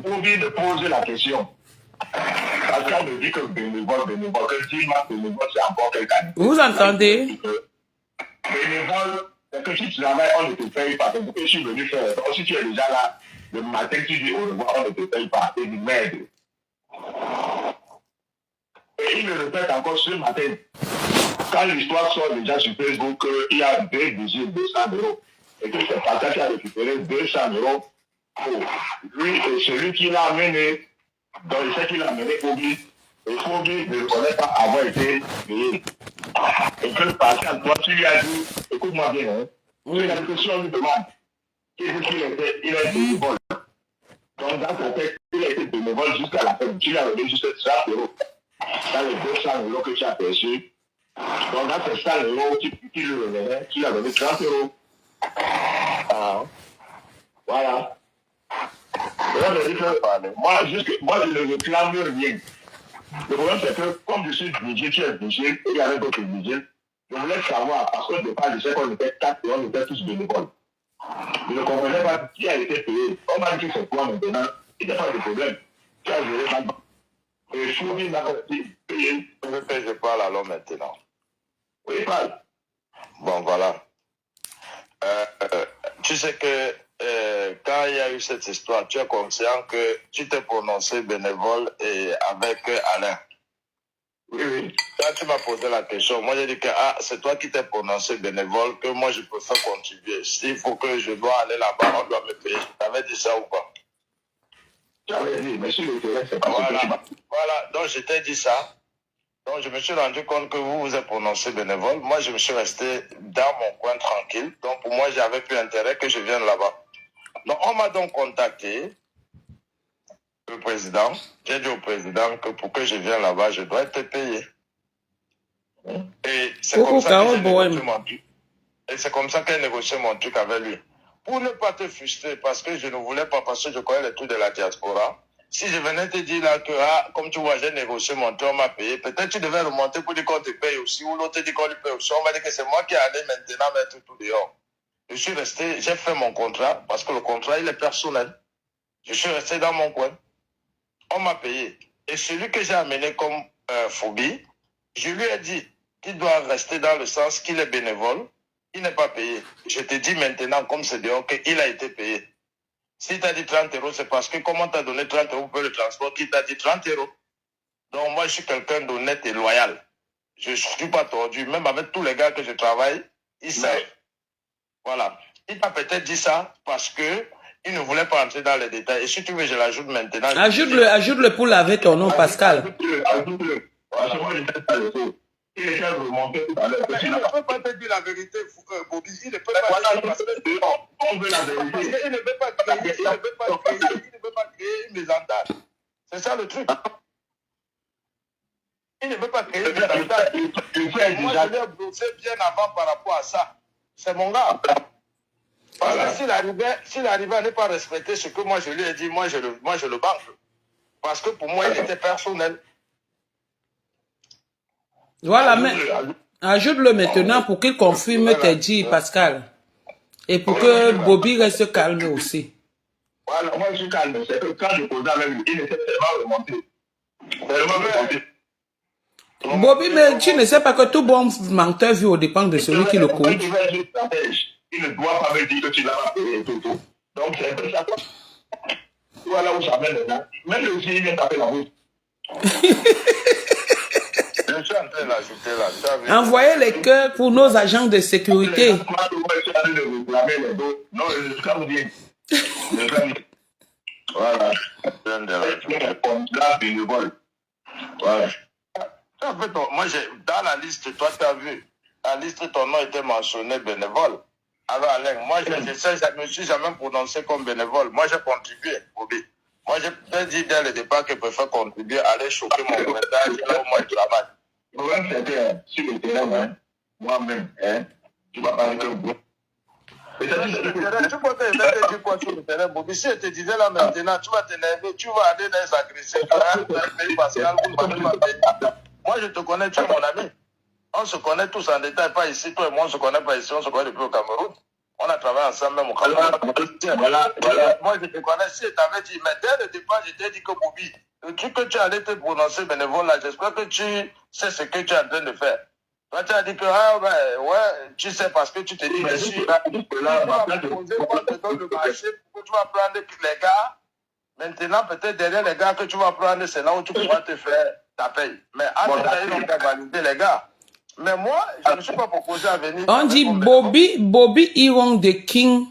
Oublie de poser la question. Parce qu'on me dit que bénévole, que 10 mois bénévole, c'est encore quelqu'un. Vous entendez? Bénévole, c'est que si tu travailles, on ne te paye pas. C'est que je suis venu faire. Donc, si tu es déjà là, le matin, tu dis au revoir, on ne te paye pas. Et du merde. Et il me répète encore ce matin. Quand l'histoire sort déjà sur Facebook, il y a deux vigiles de 100 €. Et que c'est Pata qui a récupéré 200 € pour lui et celui qui l'a amené. Donc, il sait qu'il l'a amené pour lui. Et Foggy ne reconnaît pas avoir été payé. Et que le patient, toi, tu lui as dit, écoute-moi bien, hein. Oui. La question lui demande, qu'est-ce qu'il était? Il a été bénévole. Donc, dans sa tête, il a été bénévole jusqu'à la fin. Tu lui as donné juste 100 €. Dans les 200 € que tu as perçus. Donc, dans ces 100 € qui lui revenaient, tu lui as donné 30 €. Ah. Voilà. Moi, je ne réclame rien. Le problème, c'est que comme je suis budget, tu es budget, et il y avait d'autres budgets, je voulais savoir, parce qu'au départ, je sais qu'on était 4 et on était tous bénévoles. Je ne comprenais pas qui a été payé. On m'a dit que c'est quoi maintenant, il n'y a pas de problème. Tu as géré maintenant. Et Fourni m'a dit, payé. Je parle alors maintenant. Oui, parle. Bon, voilà. Tu sais que quand il y a eu cette histoire, tu es conscient que tu t'es prononcé bénévole et avec Alain. Oui, oui. Quand tu m'as posé la question, moi j'ai dit que c'est toi qui t'es prononcé bénévole, que moi je peux faire contribuer. S'il faut que je dois aller là-bas, on doit me payer. Tu avais dit ça ou pas? J'avais dit, mais si le terrain, c'est pas voilà, donc je t'ai dit ça. Donc je me suis rendu compte que vous vous êtes prononcé bénévole. Moi je me suis resté dans mon coin tranquille. Donc pour moi, j'avais plus intérêt que je vienne là-bas. Donc, on m'a donc contacté, le président. J'ai dit au président que pour que je vienne là-bas, je dois être payé. Et c'est comme ça que j'ai négocié mon truc. Et c'est comme ça que j'ai négocié mon truc avec lui. Pour ne pas te frustrer, parce que je ne voulais pas, parce que je connais les trucs de la diaspora. Si je venais te dire là que, comme tu vois, j'ai négocié mon truc, on m'a payé, peut-être tu devais remonter pour dire qu'on te paye aussi, ou l'autre dit qu'on lui paye aussi. On va dire que c'est moi qui allais maintenant mettre tout dehors. Je suis resté, j'ai fait mon contrat, parce que le contrat, il est personnel. Je suis resté dans mon coin. On m'a payé. Et celui que j'ai amené comme Foggy, je lui ai dit qu'il doit rester dans le sens qu'il est bénévole, il n'est pas payé. Je te dis maintenant, comme c'est dehors, qu'il a été payé. Si tu as dit 30 €, c'est parce que comment tu as donné 30 € pour le transport, qui t'a dit 30 €. Donc moi, je suis quelqu'un d'honnête et loyal. Je ne suis pas tordu. Même avec tous les gars que je travaille, ils savent. Voilà. Il t'a peut-être dit ça parce que il ne voulait pas entrer dans les détails. Et si tu veux, je l'ajoute maintenant. Ajoute-le pour laver ton nom, Pascal. Ajoute-le. Il est remonté tout à l'heure. Il ne peut pas te dire la vérité, Bobby. Il ne peut pas dire parce que on veut la vérité. Parce qu'il ne veut pas créer, il ne veut pas créer une mésentente. C'est ça le truc. Il ne veut pas créer une mésentente. Moi, je l'ai bloqué bien avant par rapport à ça. C'est mon gars. Parce que s'il arrivait à ne pas respecter ce que moi je lui ai dit, moi je le banque. Parce que pour moi, il était personnel. Voilà, mais ajoute-le maintenant pour qu'il confirme tes dits, Pascal. Et pour que Bobby reste calme aussi. Voilà, moi je suis calme. C'est que quand je posais avec lui, il était tellement remonté. Bobby, mais tu ne sais pas que tout bon menteur vit au dépend de celui qui le coach. Il ne doit pas me dire que tu l'as payé tout. Donc c'est un peu ça. Voilà où ça mène les gens. Même le aussi, il vient taper la route. Je suis en train d'ajouter là. Envoyez les cœurs pour nos agents de sécurité. Non, je vais vous dire. Voilà. Voilà. En fait, moi, dans la liste, toi, tu as vu, la liste, ton nom était mentionné bénévole. Alors, Alain, moi, je ne me suis jamais prononcé comme bénévole. Moi, j'ai contribué, Bobby. Moi, j'ai dit dès le départ que je préfère contribuer, aller choquer mon montage, là où moi, je travaille. Le problème, c'est que sur le terrain, moi-même, tu vas parler que vous. Tu peux te dire quoi sur le terrain, Bobby? Si je te disais là maintenant, tu vas t'énerver, tu vas aller dans les agresseurs, tu vas aller Pascal, moi je te connais, tu es mon ami. On se connaît tous en détail, pas ici, toi et moi, on se connaît pas ici, on se connaît depuis au Cameroun. On a travaillé ensemble même au Cameroun. Voilà. Moi, je te connais, si je t'avais dit, mais dès le départ, je t'ai dit que Bobby, le truc que tu allais te prononcer bénévole là, j'espère que tu sais ce que tu es en train de faire. Toi, tu as dit que, ah, ouais, tu sais, parce que tu te dis, je suis là, tu vas proposer, moi, je te donne le marché, pour que tu vas prendre les gars. Maintenant, peut-être derrière les gars que tu vas prendre, c'est là où tu pourras te faire ta paye. Mais en tout cas, ils n'ont pas validé les gars. Mais moi, je ne me suis pas proposé à venir. On dit Bobby Iron, the King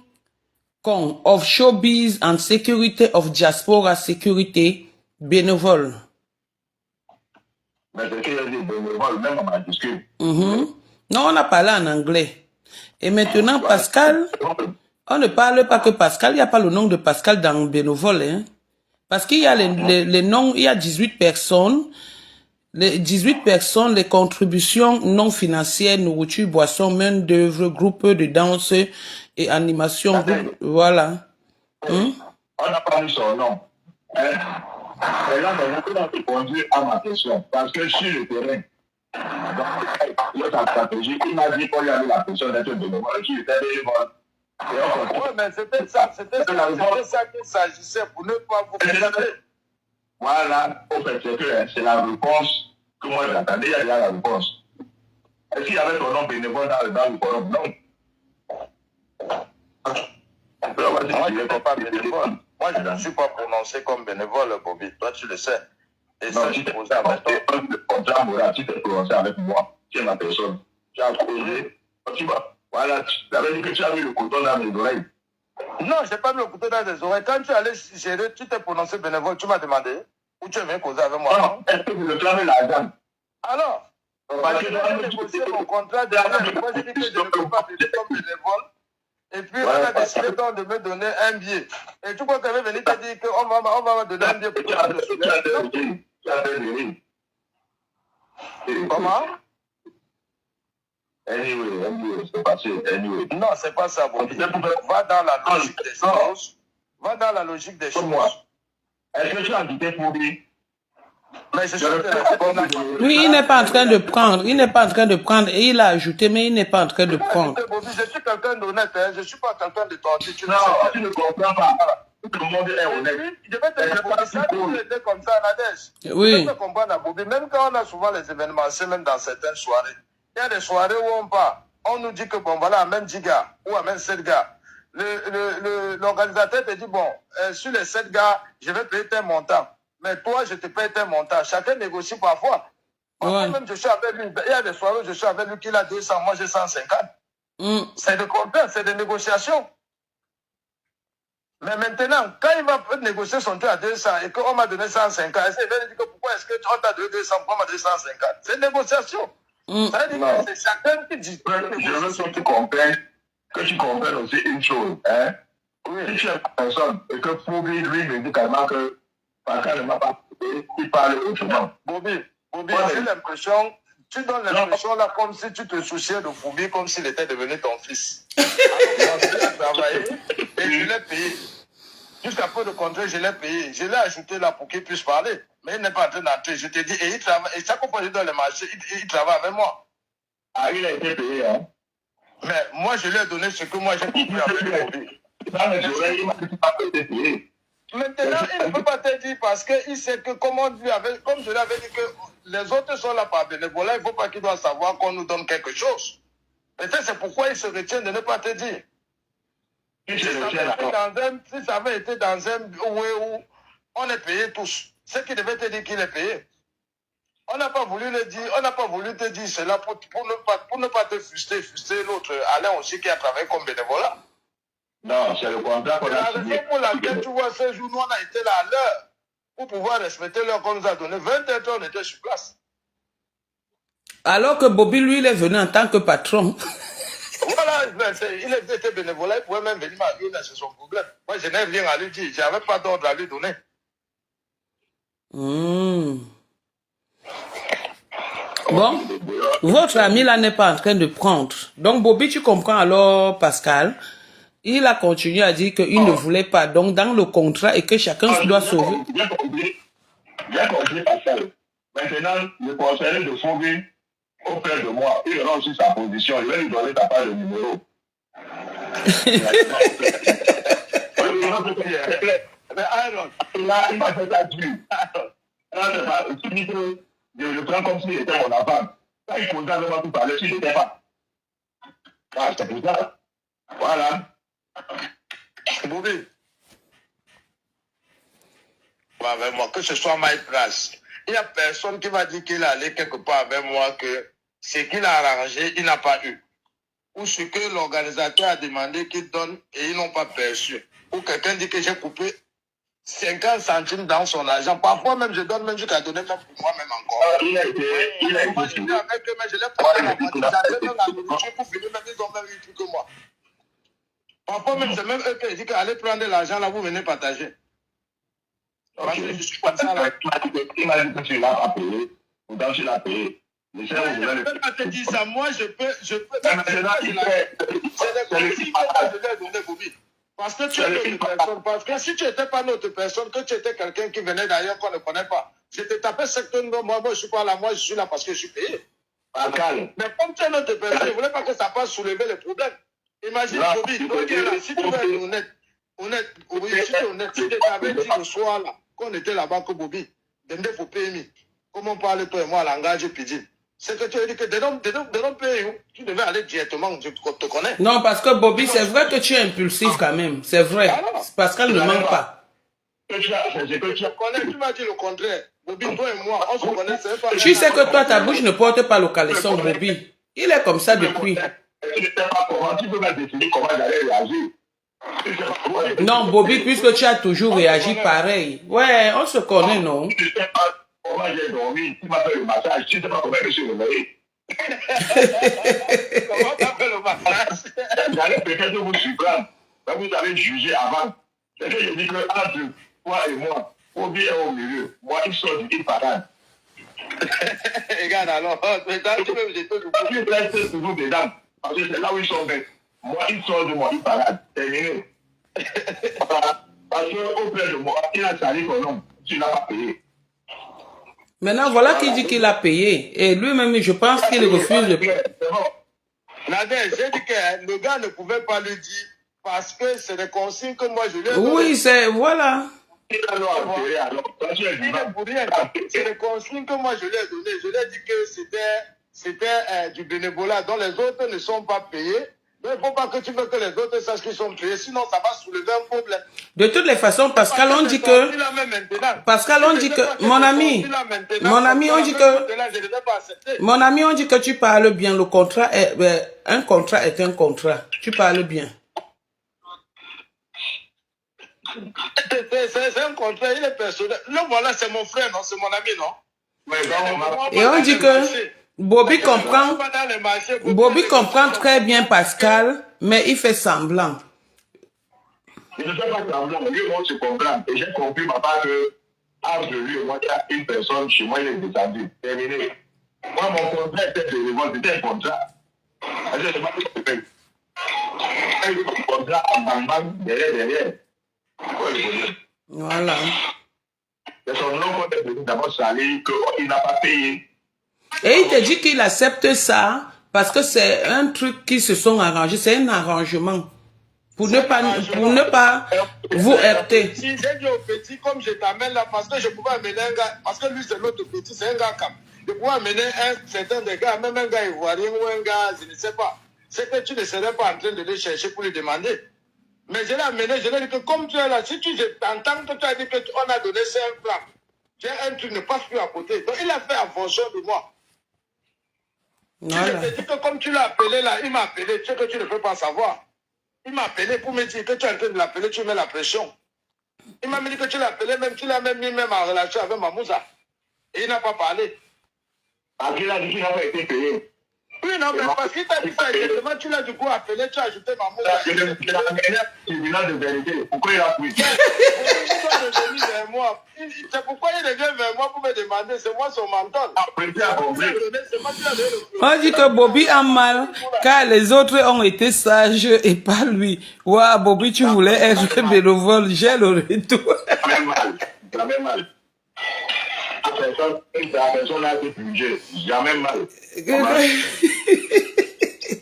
Kong of Showbiz and Security of Diaspora Security, bénévole. Mais c'est qu'il y a des bénévoles, même en discute. Non, on a parlé en anglais. Et maintenant, Pascal, on ne parle pas que Pascal, il n'y a pas le nom de Pascal dans bénévole. Hein? Parce qu'il y a les noms, il y a 18 personnes. Les 18 personnes, les contributions non financières, nourriture, boissons, main d'œuvre, groupe de danse et animation. Voilà. On n'a pas eu son nom. Et là, on a répondu à ma question. Parce que sur le terrain, dans sa stratégie, il m'a dit qu'on lui a mis la pression d'être bénévole. Qui était bénévole. Oui, mais c'était ça qu'il s'agissait pour ne pas vous faire. Voilà, au fait, c'est la réponse que moi j'attendais, il y a déjà la réponse. Est-ce qu'il y avait ton nom bénévole dans le forum? Non. Moi, je n'étais pas bénévole. Moi, je ne suis pas prononcé comme bénévole, Bobby. Toi, tu le sais. Et ça, je t'ai posé avec toi. Le contrat moral, tu t'es prononcé avec moi. Tu es ma personne. Tu as trouvé. Voilà, tu avais dit que tu as mis le couteau dans mes oreilles. Non, je n'ai pas mis le couteau dans tes oreilles. Quand tu allais gérer, tu t'es prononcé bénévole, tu m'as demandé où tu es venu causer avec moi. Non, est-ce que vous réclamez l'argent? Alors, parce que j'ai négocié mon contrat derrière. Moi, j'ai dit que je ne peux pas venir comme bénévole. Et puis, on a décidé donc de me donner un billet. Et tu crois qu'elle va venir te dire qu'on va me donner un billet pour que tu as fait. Comment? Anyway, c'est passé. Anyway. Non, c'est pas ça, Bobby. Va dans la logique des choses. Va dans la logique des choses. Est-ce que tu as invité Bobby? Mais je suis Oui, il n'est pas en train de prendre. Il n'est pas en train de prendre. Et il a ajouté, mais il n'est pas en train de prendre. Je suis quelqu'un d'honnête. Je ne suis pas quelqu'un de tordu. Non, tu ne comprends pas. Tout le monde est honnête. Je vais te dire, Bobby, ça toujours été comme ça, Nadège. Oui. Je peux comprendre à Bobby. Même quand on a souvent les événements, c'est même dans certaines soirées. Il y a des soirées où on part. On nous dit que, bon, voilà, amène 10 gars ou amène 7 gars. L'organisateur te dit, bon, sur les 7 gars, je vais payer tel montant. Mais toi, je te paye tel montant. Chacun négocie parfois. Parfois même, je suis avec lui. Il y a des soirées où je suis avec lui qui a 200, moi j'ai 150. C'est de contrat, c'est de négociation. Mais maintenant, quand il va négocier son truc à 200 et qu'on m'a donné 150, il va dire que pourquoi est-ce qu'on t'a donné 200, pourquoi on m'a donné 150? C'est une négociation. Ça veut dire que c'est chacun qui dit. Je veux que tu comprennes aussi une chose. Hein? Oui. Si tu es une personne et que pour lui me dit carrément que Pascal ne m'a pas écouté, il parle autrement. Bobby, j'ai l'impression, tu donnes l'impression là comme si tu te souciais de Bobby comme s'il était devenu ton fils. Alors, il a travaillé et je l'ai payé. Jusqu'à peu de contrat, je l'ai payé. Je l'ai ajouté là pour qu'il puisse parler. Mais il n'est pas en train d'entrer. Je te dis, et il travaille. Et chaque fois que je donne le marché, il travaille avec moi. Ah, il a été payé, hein? Mais moi, je lui ai donné ce que moi j'ai compris avec Bobby. Dans les oreilles, il m'a dit qu'il n'a pas été payé. Maintenant, il ne peut pas te dire parce qu'il sait que comme je lui avais dit que les autres sont là par bénévolat, il ne faut pas qu'il doit savoir qu'on nous donne quelque chose. Peut-être c'est pourquoi il se retient de ne pas te dire. Si ça avait été dans un où on est payé tous, c'est qu'il devait te dire qu'il est payé. On n'a pas voulu le dire, on n'a pas voulu te dire cela pour ne pas te frustrer l'autre Alain aussi qui a travaillé comme bénévolat. Non, c'est le contrat qu'on a signé. La raison pour laquelle tu vois ce jour, nous on a été là à l'heure pour pouvoir respecter l'heure qu'on nous a donné. 21 heures, on était sur place. Alors que Bobby, lui, il est venu en tant que patron. Voilà, il était bénévolat, il pouvait même venir m'arriver, c'est son problème. Moi, je n'ai rien à lui dire, je n'avais pas d'ordre à lui donner. Bon, votre ami là n'est pas en train de prendre. Donc, Bobby, tu comprends alors, Pascal? Il a continué à dire qu'il ne voulait pas. Donc, dans le contrat, et que chacun doit sauver. Bien compris, Pascal. Maintenant, le conseiller de sauver auprès de moi, il aura aussi sa position. Je vais lui donner ta part de numéro. Mais Aaron, là, il m'a fait ça dur. Tu dis que je le prends comme s'il était mon enfant. Là, il faudrait vraiment tout parler si je n'étais pas. Ah, c'est pour ça. Voilà. Boubi. Avec moi, que ce soit my place. Il n'y a personne qui va dire qu'il est allé quelque part avec moi que ce qu'il a arrangé, il n'a pas eu. Ou ce que l'organisateur a demandé qu'il donne et ils n'ont pas perçu. Ou quelqu'un dit que j'ai coupé 50 centimes dans son argent. Parfois même, je donne même jusqu'à donner même pour moi-même encore. Moi, je dis avec eux, mais je l'ai pas la moitié. J'avais même la nourriture pour finir, même ils ont même eu plus que moi. Parfois même, c'est même eux qui disent qu'allez prendre l'argent là, vous venez partager. Parce que je suis comme ça là. Il m'a dit que tu l'as pas payé. Pourtant, tu l'as payé. Je ne peux pas te dire ça. Moi, je peux. C'est des consignes que je lui ai donné, Bobby. Parce que tu es notre personne. Parce que si tu n'étais pas notre personne, que tu étais quelqu'un qui venait d'ailleurs qu'on ne connaît pas, je te tapais secteur. Moi, je ne suis pas là. Moi, je suis là parce que je suis payé. Mais comme tu es notre personne, je ne voulais pas que ça passe soulever les problèmes. Imagine, Bobby, si tu veux être honnête, si tu es honnête, si tu t'avais dit le soir là, qu'on était là-bas, que Bobby, Dende faut payer. Comment on parle toi et moi, langage pidgin? C'est que tu as dit que they don't pay you. Tu devais aller directement, je te connais. Non, parce que Bobby, c'est vrai que tu es impulsif quand même. C'est vrai. Pascal ne manque pas. Je connais, tu m'as dit le contraire. Bobby, toi et moi, on se connaît. Tu sais que toi, ta bouche ne porte pas le caleçon, Bobby. Il est comme ça depuis. Tu ne sais pas comment, tu peux pas décider comment j'allais réagir. Non, Bobby, puisque tu as toujours réagi pareil. Ouais, on se connaît, non? Tu ne sais pas comment j'ai dormi, tu m'as fait le massage, tu ne sais pas comment je suis réveillé. Comment tu as fait le massage? J'allais peut-être vous surprendre, mais vous allez juger avant. C'est que je dis que entre toi et moi, Bobby est au milieu. Moi, il sort du parade. Regarde alors, tu peux me jeter du coup. Tu restes toujours dedans, parce que c'est là où ils sont bêtes. Moi, il sort de moi, il parade. Terminé. Parce qu'auprès de moi, il a sali ton nom. Tu n'as pas payé. Maintenant, voilà qui dit qu'il a payé. Et lui-même, je pense qu'il refuse de payer. Nadège, j'ai dit que le gars ne pouvait pas le dire parce que c'est des consignes que moi je lui ai données. Oui, c'est... Voilà. C'est des consignes que moi je lui ai données. Je lui ai dit que c'était du bénévolat dont les autres ne sont pas payés. Mais il ne faut pas que tu veux que les autres sachent qu'ils sont payés, sinon ça va soulever un problème. De toutes les façons, Pascal, on dit que... Pascal, on dit que... Mon ami, on dit que... Mon ami, on dit que tu parles bien. Le contrat est... Un contrat est un contrat. Tu parles bien. C'est un contrat, il est personnel. Là, voilà, c'est mon frère, non? C'est mon ami, non? Et on dit que... Bobby comprend très bien Pascal, mais il fait semblant. Il ne fait pas semblant, lui, moi, je comprends. Et j'ai compris, papa, que entre lui et moi, il y a une personne chez moi, il est descendu. Terminé. Moi, mon contrat était de révolte, c'était un contrat. Je ne sais pas ce que je fais. Un contrat en bang, derrière. Voilà. C'est son nom qu'on est venu d'abord salir, qu'il n'a pas payé. Et il te dit qu'il accepte ça parce que c'est un truc qui se sont arrangés, c'est un arrangement pour ne pas vous heurter. Si j'ai dit au petit, comme je t'amène là, parce que je pouvais amener un gars, parce que lui c'est l'autre petit, c'est un gars cap. Je pouvais amener un certain des gars, même un gars ivoirien ou un gars, je ne sais pas. C'est que tu ne serais pas en train de le chercher pour lui demander. Mais je l'ai amené, je lui ai dit que comme tu es là, si tu t'entends que tu as dit qu'on a donné 5 francs, j'ai un truc ne passe plus à côté. Donc il a fait en fonction de moi. Voilà. Je te dis que comme tu l'as appelé là, il m'a appelé, tu sais que tu ne peux pas savoir. Il m'a appelé pour me dire que tu es en train de l'appeler, tu mets la pression. Il m'a dit que tu l'as appelé, même tu l'as même mis même en relation avec Mamouza. Et il n'a pas parlé. Parce qu'il a dit qu'il n'a pas été payé. Oui, non, mais parce qu'il t'a dit ça exactement, tu l'as du coup appelé, tu as ajouté Mamouza. C'est le tribunal de vérité. Pourquoi il a pris? C'est pourquoi il revient vers moi pour me demander, c'est moi son mentor. On dit que Bobby a mal car les autres ont été sages et pas lui. Ouah, Bobby, tu voulais être bénévole, j'ai le retour. Ça fait mal. personne a été purgée. Jamais mal.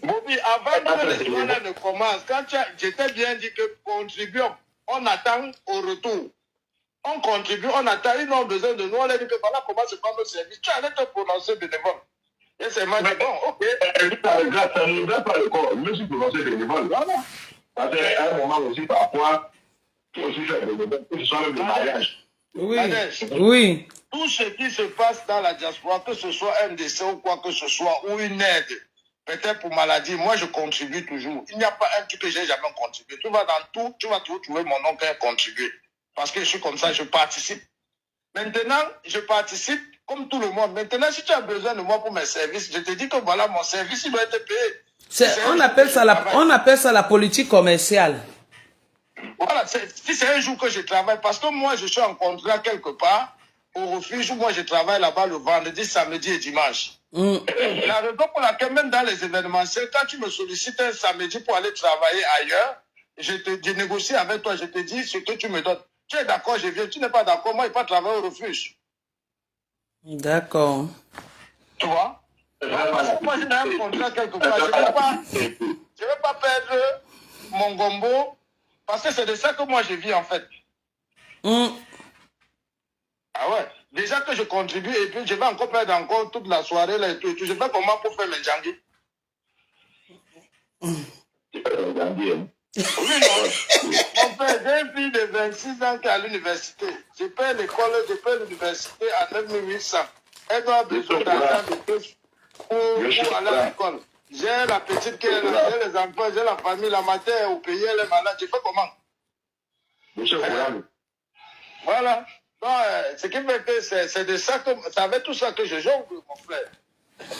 Bobby, avant que le débat ne commence, j'étais bien dit que contribuons, on attend au retour. On contribue, on attend, ils n'ont besoin de nous, on leur dit que voilà comment se passe le service. Tu allais te prononcer bénévole. Et c'est mal, bon, ok. Ça ne regarde pas le corps. Je me suis prononcé bénévole. Voilà. Parce qu'à un moment aussi, parfois, tu aussi faire bénévole, que ce soit même le mariage. Oui. Oui. Tout ce qui se passe dans la diaspora, que ce soit un décès ou quoi que ce soit, ou une aide, peut-être pour maladie, moi je contribue toujours. Il n'y a pas un truc que j'ai jamais contribué. Tu vas dans tout, tu vas toujours trouver mon nom qui a contribué. Parce que je suis comme ça, je participe. Maintenant, je participe comme tout le monde. Maintenant, si tu as besoin de moi pour mes services, je te dis que voilà, mon service, il doit être payé. On appelle ça la politique commerciale. Voilà, si c'est un jour que je travaille, parce que moi, je suis en contrat quelque part, au refuge, moi, je travaille là-bas le vendredi, samedi et dimanche. La raison pour laquelle, même dans les événementiels, quand tu me sollicites un samedi pour aller travailler ailleurs, je négocie avec toi, je te dis ce que tu me donnes. Tu es d'accord, je viens. Tu n'es pas d'accord, moi, je ne vais pas travailler au refuge. D'accord. Tu vois? Moi, j'ai un contrat quelque part. Je ne vais pas perdre mon gombo parce que c'est de ça que moi, je vis, en fait. Ah ouais. Déjà que je contribue et puis je vais encore perdre encore toute la soirée là et tout. Je fais comment pour faire mes janguis? Oui, non. Mon père, j'ai une fille de 26 ans qui est à l'université. Je paie l'école, je paie l'université à 9800. Elle doit besoin d'argent de plus pour aller à l'école. J'ai la petite qui est là, j'ai les enfants, j'ai la famille, la matin au pays, elle est malade. Je fais comment? Voilà. Non, ce qui fait que c'est de ça que, c'est avec tout ça que je jongle, mon frère.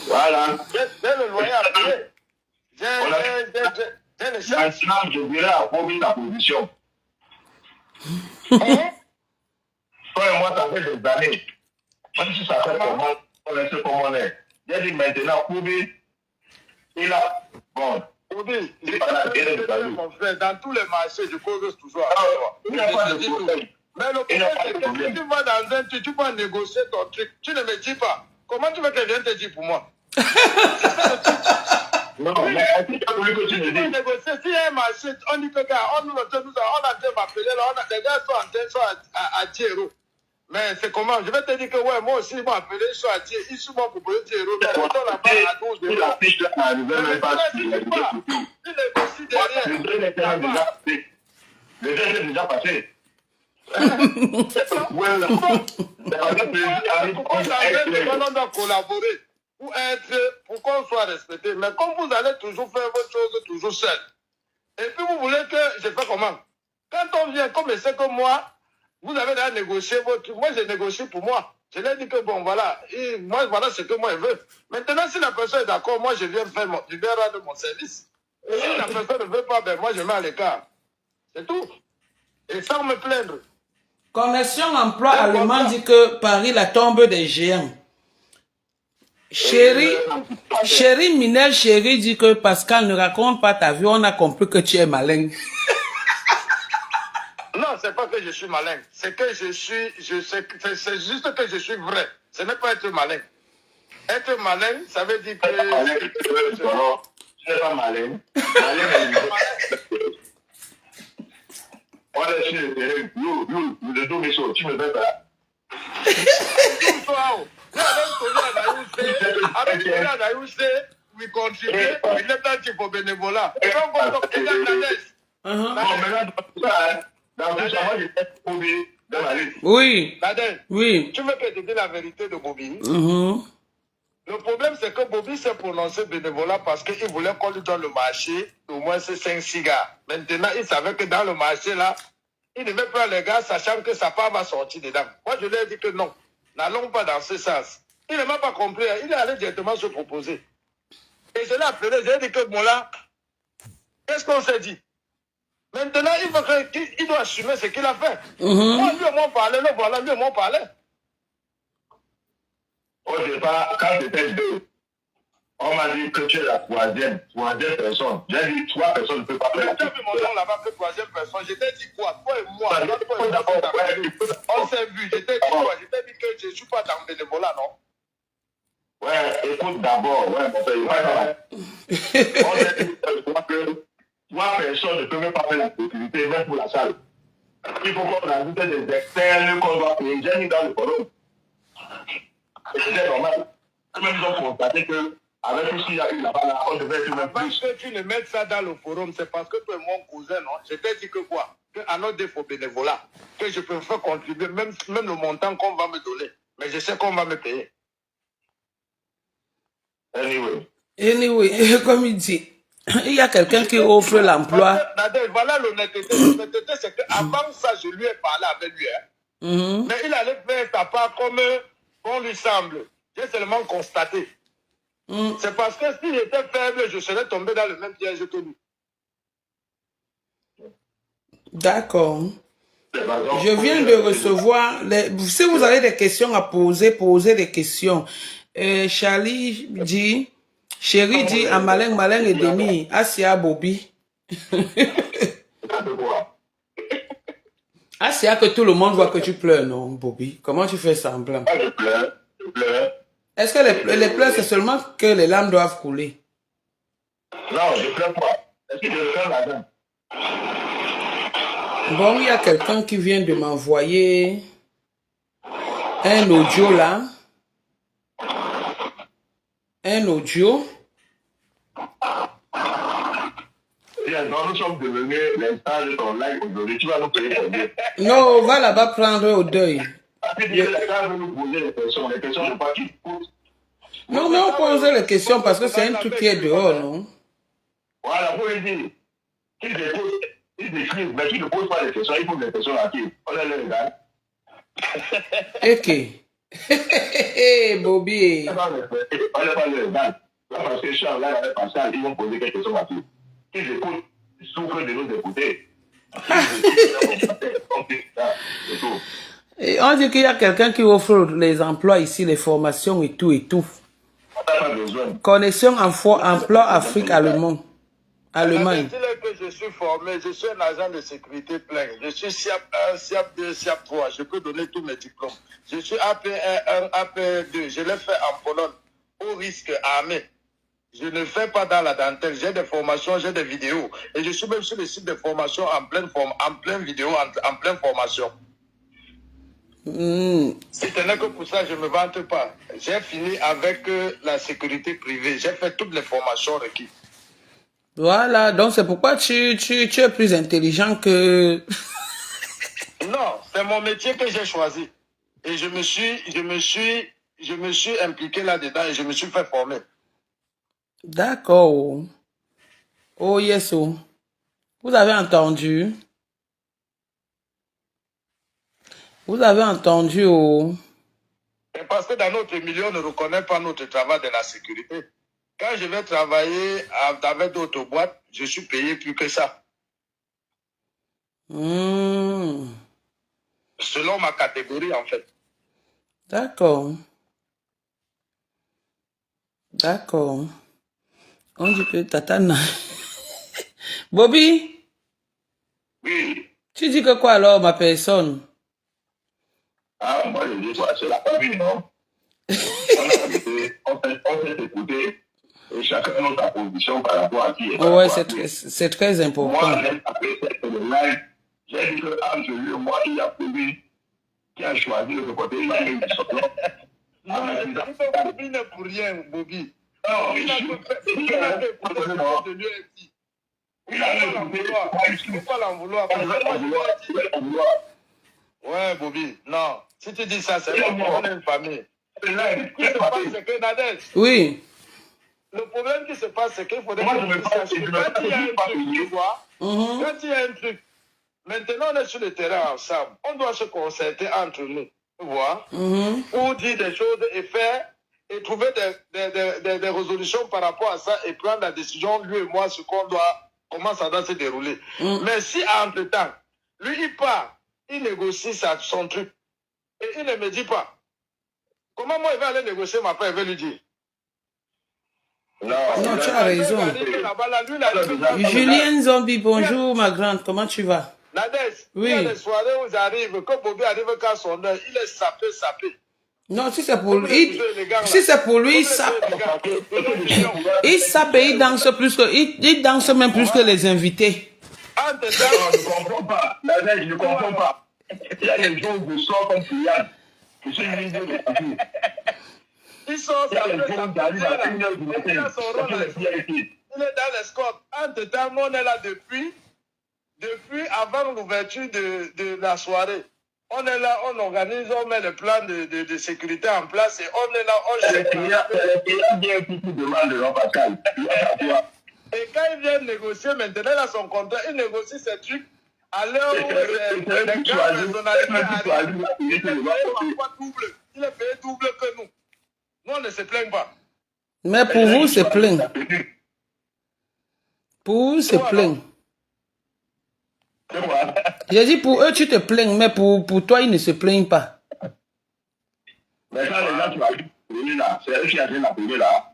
Voilà. J'ai le loyer à payer. J'ai le chef. Maintenant, je dirais à Bobby ta position. Toi et moi, ça fait des années. Même si ça fait comment, on est ce qu'on on est. J'ai dit maintenant, Bobby, il a. Bon. Bobby, mon frère, dans tous les marchés, je cause toujours avec toi. Il n'y a pas de problème. Mais le problème, c'est que si tu vas dans un truc, tu vas négocier ton truc. Tu ne me dis pas. Comment tu veux que je vienne te dire pour moi? Non, mais tu as voulu que tu me dises. Négocier. S'il y a un marché, on dit que gars, on a en train de m'appeler là, les gars sont en train à Thierry. Mais c'est comment? Je vais te dire que ouais, moi aussi, ils m'ont appelé, ils sont à Thierry, ils sont proposé Thierry. Donc, on est là-bas à 12 de la fiche là, elle ne même pas. Tu négocies derrière. Le deux est déjà passé. On doit collaborer pour qu'on soit respecté. Mais comme vous allez toujours faire votre chose toujours seul, et puis vous voulez que je fais comment? Quand on vient, comme je sais que moi, vous avez déjà négocié votre... Moi, j'ai négocié pour moi. Je lui ai dit que bon, voilà, moi, voilà ce que moi, je veux. Maintenant, si la personne est d'accord, moi, je viens rendre mon service. Et si la personne ne veut pas, ben moi, je mets à l'écart. C'est tout. Et sans me plaindre. Commission emploi allemand dit que Paris, la tombe des géants. Chérie Minel, chérie dit que Pascal ne raconte pas ta vie, on a compris que tu es malin. Non, c'est pas que je suis malin. C'est que c'est juste que je suis vrai. Ce n'est pas être malin. Être malin, ça veut dire que... Non, tu n'es pas malin. On est sur le terrain. Nous, le dos, mais tu me fais pas. Avec we contribute, we let that type of bénévolat. Et quand on va dans tout ça, moi, j'étais Bobby dans la liste. Oui. Nadel, oui. Tu veux que je te dise la vérité de Bobby? Le problème, c'est que Bobby s'est prononcé bénévolat parce qu'il voulait qu'on lui donne le marché, au moins c'est 5 cigares. Maintenant, il savait que dans le marché, là, il devait prendre les gars, sachant que sa part va sortir dedans. Moi, je lui ai dit que non, n'allons pas dans ce sens. Il ne m'a pas compris, il est allé directement se proposer. Et je l'ai appelé, je lui ai dit que bon là, qu'est-ce qu'on s'est dit? Maintenant, il doit assumer ce qu'il a fait. Moi, lui, on parlait, le voilà, lui, on parlait. Au départ, quand j'étais deux, on m'a dit que tu es la troisième personne. J'ai dit 3 personnes ne peuvent pas faire. Tu as vu mon nom là-bas, que 3e personne. Je t'ai dit quoi? Toi et moi. On s'est vu. Je t'ai dit quoi? Je t'ai dit que je ne suis pas dans bénévolat, non? Ouais, écoute d'abord, ouais, mon frère, on sait que moi, personne ne peut même pas faire la sécurité, même pour la salle. Il faut qu'on ajoute des externes qu'on doit payer. J'ai mis dans le forum. C'est normal. Même ils ont constaté que, avec tout ce qu'il y a eu là-bas, on devait tout même Parce plus. que tu ne mets ça dans le forum, c'est parce que tu es mon cousin, non? Je t'ai dit que quoi? Qu'à notre défaut bénévolat, que je peux faire contribuer, même le montant qu'on va me donner. Mais je sais qu'on va me payer. Anyway, comme il dit, il y a quelqu'un qui offre l'emploi. Voilà l'honnêteté. L'honnêteté, c'est qu'avant ça, je lui ai parlé avec lui. Hein. Mais il allait faire sa part comme bon lui semble. J'ai seulement constaté. C'est parce que s'il était faible, je serais tombé dans le même piège que lui. D'accord. Je viens de recevoir, si vous avez des questions à poser, posez des questions. Charlie dit, Chéri dit, à Malin et Demi, Asia Bobby. Asia, que tout le monde voit que tu pleures, non, Bobby? Comment tu fais semblant? Je pleure. Est-ce que les pleurs, c'est seulement que les larmes doivent couler? Non, je pleure pas. Est-ce que je pleure là-dedans? Bon, il y a quelqu'un qui vient de m'envoyer un audio là. Un audio. Nous sommes devenus l'instant de ton live aujourd'hui. Tu vas nous payer pour dire. Non, on va là-bas prendre au deuil. Non, mais on pose les questions parce que c'est un truc qui est dehors, non? Voilà, vous lui dire. Ils écrivent, mais tu ne poses pas les questions, ils posent les questions à qui? On est là, les gars. Ok. Bobby. On est pas les gars. Là, parce que Charles, là, il avait passé, ils vont poser quelques questions à qui? Qu'ils écoutent, ils souffrent de nous écouter. Et on dit qu'il y a quelqu'un qui offre les emplois ici, les formations et tout et tout. Connexion emploi Afrique Allemagne. Que je suis formé, je suis un agent de sécurité plein. Je suis SIAP 1, SIAP 2, SIAP 3. Je peux donner tous mes diplômes. Je suis AP1, AP2. Je l'ai fait en Pologne, au risque armé. Je ne fais pas dans la dentelle. J'ai des formations, j'ai des vidéos. Et je suis même sur le site de formation en pleine vidéo, en pleine formation. Si ce n'est que pour ça, je ne me vante pas. J'ai fini avec la sécurité privée. J'ai fait toutes les formations requises. Voilà, donc c'est pourquoi tu es plus intelligent que... Non, c'est mon métier que j'ai choisi. Et je me suis impliqué là-dedans et je me suis fait former. D'accord. Oh yes, oh. Vous avez entendu? Vous avez entendu, oh. C'est parce que dans notre milieu, on ne reconnaît pas notre travail de la sécurité. Quand je vais travailler avec d'autres boîtes, je suis payé plus que ça. Selon ma catégorie, en fait. D'accord. D'accord. On dit que Tatana. Bobby? Oui. Tu dis que quoi alors, ma personne? Ah, moi je dis quoi, c'est la famille, non? On s'est écouté. Et chacun notre position par rapport à qui est. Ouais, c'est très important. Moi, après cette live, j'ai dit qu'entre lui et moi, il y a celui qui a choisi le côté. Il a eu son nom. Bobby n'est pour rien, Bobby. Non, il a fait pour de l'UFI. Il ne faut pas l'en vouloir. Ouais, Bobby, non. Si tu dis ça, c'est on est une famille. Ce qui se passe, c'est que Nadège. Oui. Le problème qui se passe, c'est qu'il faudrait que tu saches que quand il y a un truc, tu vois, quand il y a un truc, maintenant on est sur le terrain ensemble, on doit se concerter entre nous, tu vois, pour dire des choses et faire, et trouver des résolutions par rapport à ça et prendre la décision, lui et moi, comment ça doit se dérouler. Mais si entre-temps, lui il part, il négocie son truc, et il ne me dit pas, comment moi il va aller négocier, ma frère, il va lui dire. Non, tu as raison. Julien Zombie, bonjour ma grande, comment tu vas? Nadège, oui. Il y a des soirées où j'arrive, quand Bobby arrive qu'à son heure, il est sapé. Non, si c'est pour lui, si c'est pour lui, ça, il danse plus que, il danse même plus que les invités. Non, je ne comprends pas. Je ne comprends pas. Il y a des gens qui sortent comme Kylian. Je suis une vidéo de partout. Il sort, Il y a des gens qui arrivent à 1h du matin. il est dans l'escorte. Entre-temps, on est là depuis avant l'ouverture de la soirée. On est là, on organise, on met le plan de sécurité en place et on est là, on gère. Il y a bien qui demande de Pascal. Et quand il vient négocier maintenant, là, son contrat, il négocie ces trucs à l'heure où les grandes personnalités arrivent. Il est payé parfois double. Il est payé double que nous. Nous, on ne se plaint pas. Mais pour vous, c'est plein. Pour vous, c'est plein. J'ai dit pour eux, tu te plains, mais pour toi, ils ne se plaignent pas. Mais quand les gens, tu vas venir là, c'est eux qui viennent l'appeler là.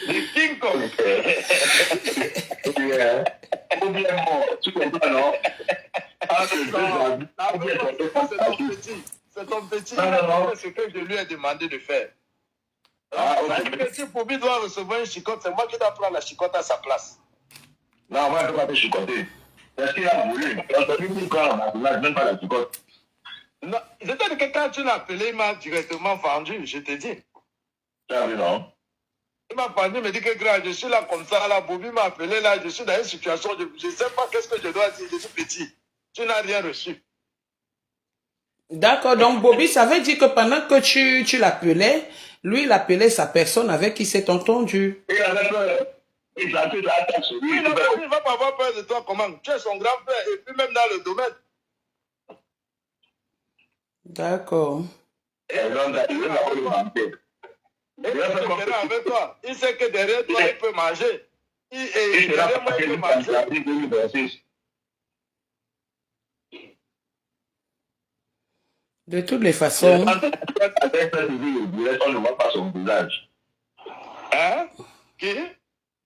Les King Kong. Tu comprends, non? C'est ton petit. C'est ce que je lui ai demandé de faire. Si Bobby doit recevoir une chicotte, c'est moi qui dois prendre la chicotte à sa place. Non, moi, je ne peux pas te chicoter. Est-ce qu'il a voulu? On n'a même pas la chicotte. Non, c'est-à-dire que quand tu l'as appelé, il m'a directement vendu, je te dis. Tu as vu, non? Il m'a vendu, il me dit que grand, je suis là comme ça, là, Bobby m'a appelé, là, je suis dans une situation, je ne sais pas qu'est-ce que je dois dire, je suis petit. Tu n'as rien reçu. D'accord, donc Bobby, ça veut dire que pendant que tu l'appelais, lui, il appelait sa personne avec qui s'est entendu. Il avait peur. Il va pas avoir peur de toi, comment? Tu es son grand frère, et puis même dans le domaine. D'accord. Avec toi. Il sait que derrière toi, il peut manger. Et derrière moi, il peut manger. De toutes les façons. On ne voit pas son visage. Hein? Qui?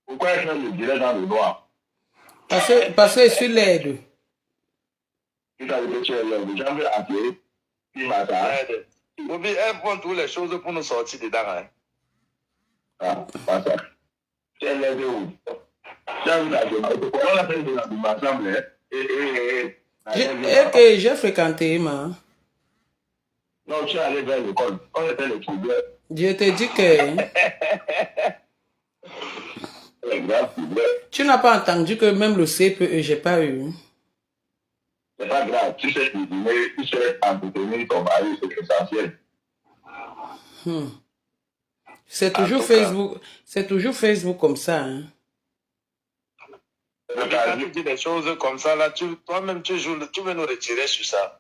Pourquoi est-ce qu'il dirait dans le noir? Parce que sur l'aide. Il a dit que tu es là, les gens veulent appeler. Puis matin. Bobby, elle prend toutes les choses pour nous sortir dedans. Hein? Ah, pas ça. Tu es là de où? Tu as vu la demande. Pourquoi on a fait de la demande ensemble? Et j'ai fréquenté, ma. Non, tu es allé vers l'école. On était les problèmes. Je te dis que... Tu n'as pas entendu que même le CPE, j'ai pas eu. C'est pas grave. Tu sais cuisiner, tu sais entretenir ton mari, c'est essentiel. C'est toujours Facebook. C'est toujours Facebook comme ça. Hein. Quand tu dis des choses comme ça, là, toi-même, tu veux nous retirer sur ça.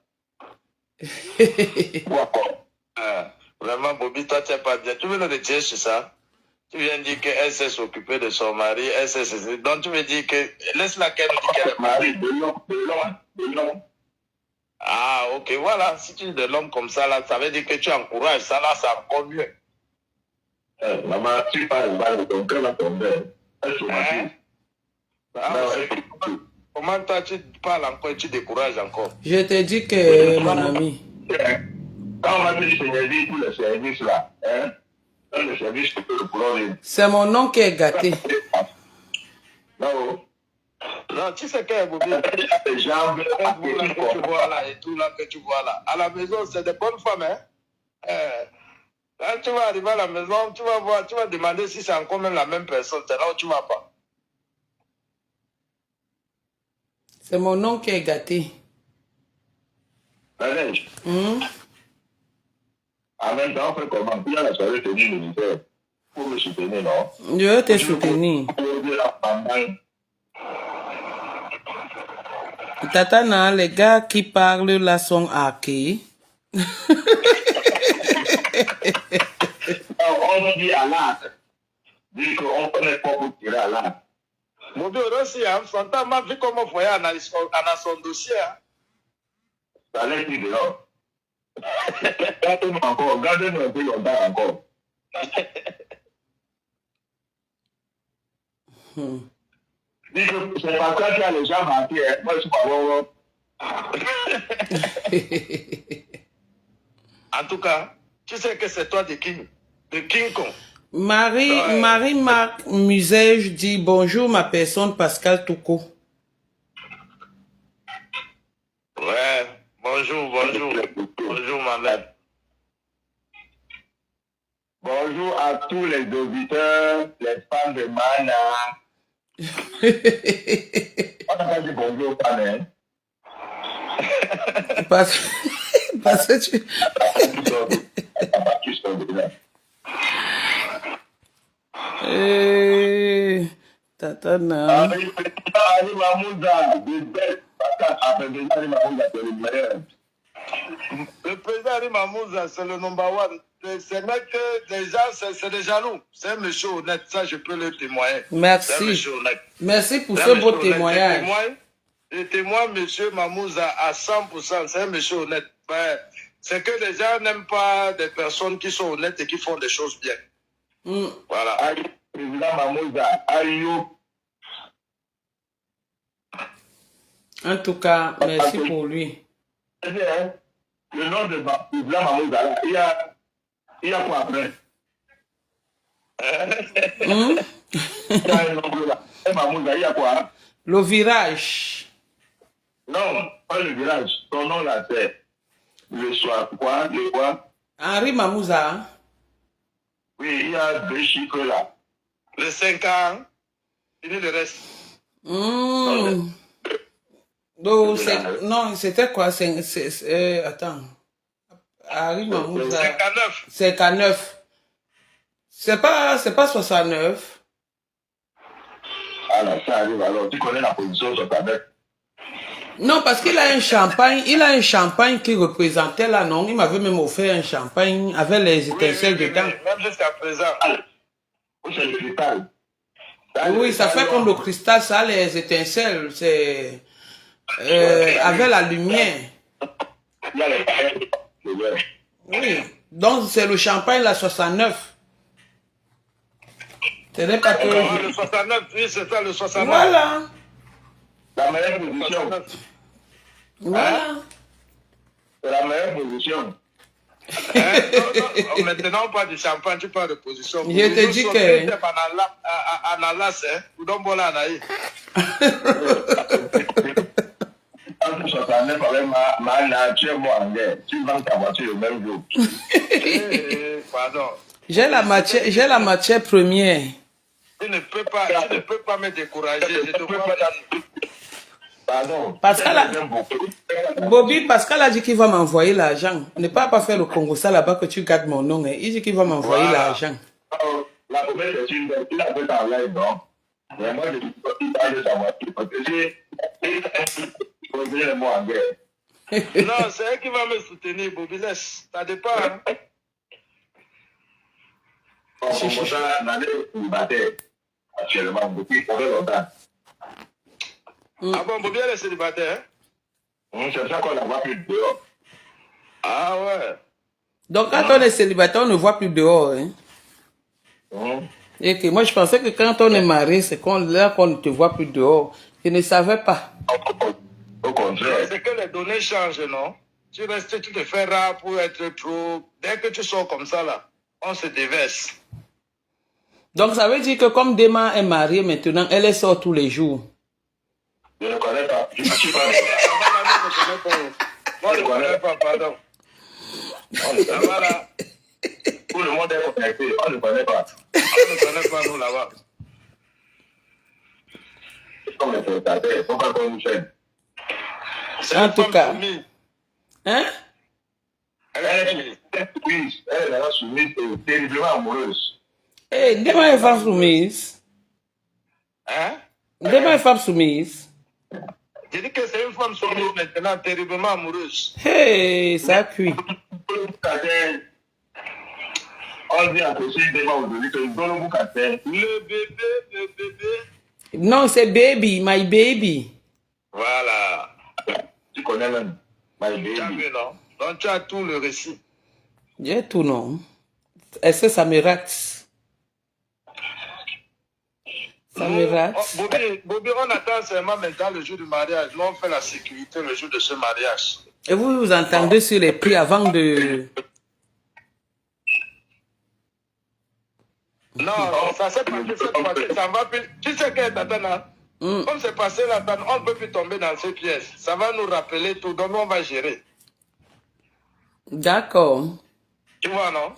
Vraiment, Bobby, toi, tu n'es pas bien. Tu veux nous retirer sur ça? Tu viens de dire qu'elle sait s'occuper de son mari, elle sait. Donc, tu veux dire que. Laisse-la qu'elle nous dit qu'elle est mari, de l'homme. Ah, ok, voilà. Si tu dis de l'homme comme ça, là, ça veut dire que tu encourages ça, là, c'est encore mieux. Maman, tu parles de ton cœur à ton père. Comment toi, tu parles encore et tu décourages encore? Je te dis que, mon ami. Quand on va te dire tous les services là, hein? Le service que le problème. C'est mon nom qui est gâté. Non. Non, tu sais que Bobby, les gens que tu vois là et tout là que tu vois là. À la maison, c'est des bonnes femmes, hein? Quand tu vas arriver à la maison, tu vas voir, tu vas demander si c'est encore même la même personne. C'est là où tu vas pas. C'est mon nom qui est gâté. La neige. En même temps, on fait comment? Puis à la soirée, je te dis, je disais, pour me soutenir, non? Je vais te soutenir. Tatana, les gars qui parlent là sont hackés. On dit à l'art. Dit qu'on connaît pas pour tirer à l'art. Mon Dieu, aussi, hein, Santa m'a vu comment voyait à son dossier. Hein. Ça allait plus dehors. Gardez-nous encore, gardez-nous un peu longtemps encore. Dis que c'est parce que tu as les gens marqués. Moi, je suis pas bon. En tout cas, tu sais que c'est toi de King Kong. Marie-Marc Musège dit bonjour ma personne Pascal Touko. Ouais, bonjour ma mère. Bonjour à tous les auditeurs, les fans de Mana. On n'a pas dit bonjour aux fans, hein? Parce que tu... Tatana. Le président Ali Mamouza, c'est le number one. C'est vrai que déjà, c'est des jaloux. C'est un monsieur honnête, ça je peux le témoigner. Merci. Merci pour ce beau témoignage. Je témoigne monsieur Mamouza à 100%. C'est un monsieur honnête. Ben, c'est que les gens n'aiment pas des personnes qui sont honnêtes et qui font des choses bien. Voilà. Président Mamouza, en tout cas, merci pour lui. Le nom de président Mamouza, il y a quoi après? Il y a un nom là. Mamouza, il y a quoi? Le virage. Non, pas le virage. Son nom là, c'est le soir. Quoi? Le quoi? Henri Mamouza. Oui, il y a 2 chiffres là. Le 5 ans, il est le reste. Non, c'était quoi? Attends. Henri Mamouza. 59. 59. C'est pas 69. Alors, ça arrive alors. Tu connais la position 69. Non, parce qu'il a un champagne. Il a un champagne qui représentait là, non? Il m'avait même offert un champagne avec les étincelles dedans. Oui, même jusqu'à présent. C'est le cristal. Oui, ça fait comme le cristal, ça a les étincelles. C'est avec la lumière. Il y a les paillettes. Oui. Donc, c'est le champagne, la 69. Ce n'est pas que... Le 69, oui, c'est ça, le 69. Voilà. La meilleure position. Voilà. C'est la meilleure position. Non, maintenant, on parle du champagne, tu parles de position. Je te dis que... Ananas, hein. Ou donc, voilà, Anaïs. Quand tu 69 avec ma nature, moi, en guerre, tu vends ta voiture le même jour. Pardon. J'ai la matière première. Tu ne peux pas me décourager. Je te vois. Pardon. Pascal a dit qu'il va m'envoyer l'argent. Ne pas faire le Congo ça là-bas que tu gardes mon nom. Hein. Il dit qu'il va m'envoyer l'argent. La première c'est il a fait en live, non? Mais moi, je dis pas qu'il parle de sa voiture. Parce que j'ai moi en guerre. Non, c'est elle qui va me soutenir, Bobby. Laisse. Ça dépend. Hein? On commence à aller au célibataire actuellement depuis longtemps. Ah bon, Bobby, elle est célibataire? C'est ça qu'on la voit plus dehors. Ah ouais. Donc quand on est célibataire, on ne voit plus dehors. Hein? Et que moi, je pensais que quand on est marié, c'est là qu'on ne te voit plus dehors. Je ne savais pas. Au contraire. C'est que les données changent, non? Tu restes, tu te fais rare pour être trop... Dès que tu sors comme ça, là, on se déverse. Donc ça veut dire que comme Dema est mariée maintenant, elle sort tous les jours. Je ne connais pas. Je ne suis pas. Moi, je ne connais pas, pardon. Voilà. Tout le monde est connecté. On ne connaît pas. On ne connaît pas, nous, là-bas. Comme les prestataires, il ne faut pas qu'on nous chaîne. En tout cas. Hein? Elle est soumise. Elle est soumise et terriblement amoureuse. Eh, Dema est femme soumise. Hein? Dema est femme soumise. J'ai dit que c'est une femme soumise maintenant, terriblement amoureuse. Hey, ça cuit. On dit à cause Dema aujourd'hui que le bébé. Non, c'est baby, my baby. Voilà. Tu connais même. My baby. Tu as vu, non? Donc tu as tout le récit. J'ai tout, non? Est-ce que ça me rate? Ça me rate. Bobby, on attend seulement maintenant le jour du mariage. Nous, on fait la sécurité le jour de ce mariage. Et vous vous entendez sur les prix avant de... Non, ça s'est passé cette fois-ci. Ça va plus. Tu sais qu'est-ce que comme c'est passé là, on ne peut plus tomber dans ces pièces. Ça va nous rappeler tout, donc on va gérer. D'accord. Tu vois, non?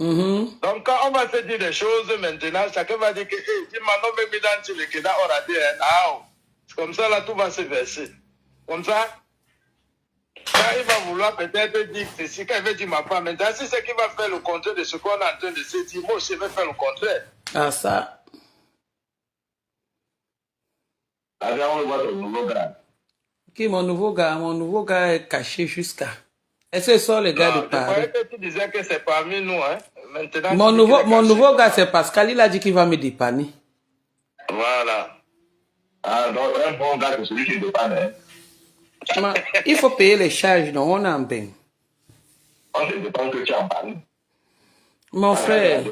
Donc, quand on va se dire des choses maintenant, chacun va dire que, si maintenant, même dans le Keda, on a dit, c'est comme ça, là, tout va se verser. Comme ça, quand il va vouloir peut-être dire que ceci, quand il veut dire ma femme, maintenant, si c'est qu'il va faire le contraire de ce qu'on est en train de se dire, moi, je vais faire le contraire. Ah, ça. Alors, on voit ton nouveau gars. Qui mon nouveau gars est caché jusqu'à... Est-ce que ce sont les gars de Paris? Je croyais que tu disais que c'est parmi nous, hein. Maintenant, mon nouveau gars, c'est Pascal. Il a dit qu'il va me dépanner. Voilà. Ah, donc, un bon gars, c'est celui qui dépanne, hein. Il faut payer les charges, non? On a un bain. On ne dépend que tu en parles. Mon frère,